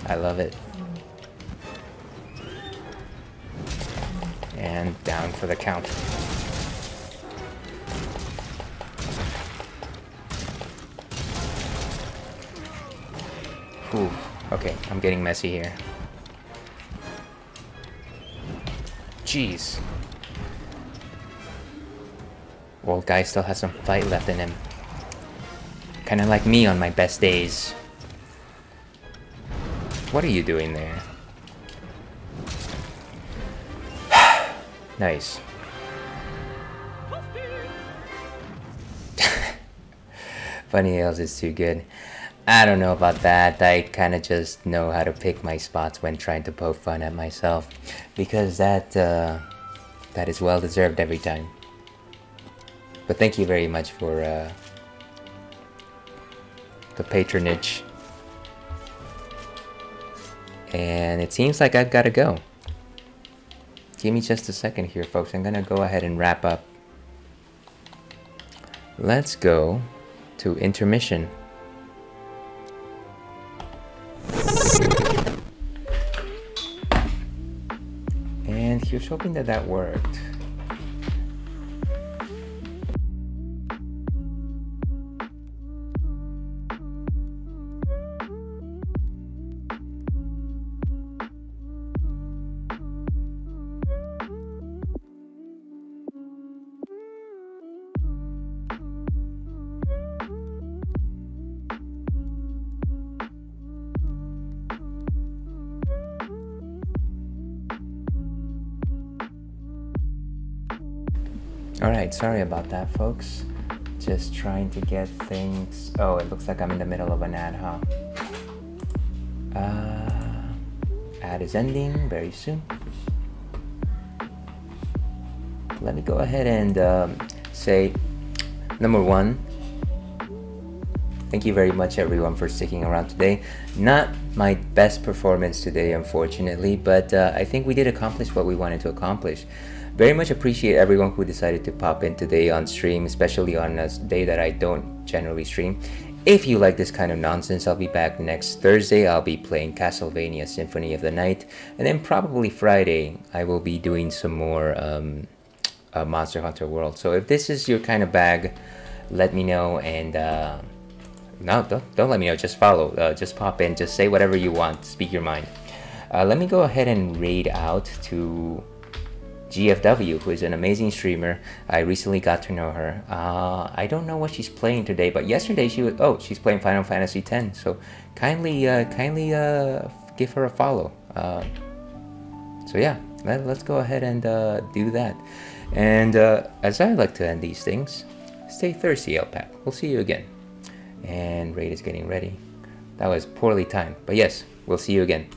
I love it. And down for the count. Ooh, okay, I'm getting messy here. Jeez. Old guy still has some fight left in him. Kinda like me on my best days. What are you doing there? Nice. Funny Ales is too good. I don't know about that. I kind of just know how to pick my spots when trying to poke fun at myself, because that is well deserved every time. But thank you very much for the patronage. And it seems like I've got to go. Give me just a second here, folks. I'm gonna go ahead and wrap up. Let's go to intermission. And here's hoping that that worked. Alright, sorry about that, folks. Just trying to get things... Oh, it looks like I'm in the middle of an ad, huh? Ad is ending very soon. Let me go ahead and say, number one, thank you very much everyone for sticking around today. Not my best performance today, unfortunately, but I think we did accomplish what we wanted to accomplish. Very much appreciate everyone who decided to pop in today on stream, especially on a day that I don't generally stream. If you like this kind of nonsense, I'll be back next Thursday. I'll be playing Castlevania Symphony of the Night, and then probably Friday I will be doing some more Monster Hunter World. So if this is your kind of bag, let me know. And no, don't let me know, just follow, just pop in, just say whatever you want, speak your mind. Let me go ahead and raid out to GFW, who is an amazing streamer. I recently got to know her. I don't know what she's playing today, but yesterday she was, oh, she's playing Final Fantasy X. So kindly give her a follow. So yeah, let's go ahead and do that. And as I like to end these things, stay thirsty, Elpac. We'll see you again. And raid is getting ready. That was poorly timed, but yes, we'll see you again.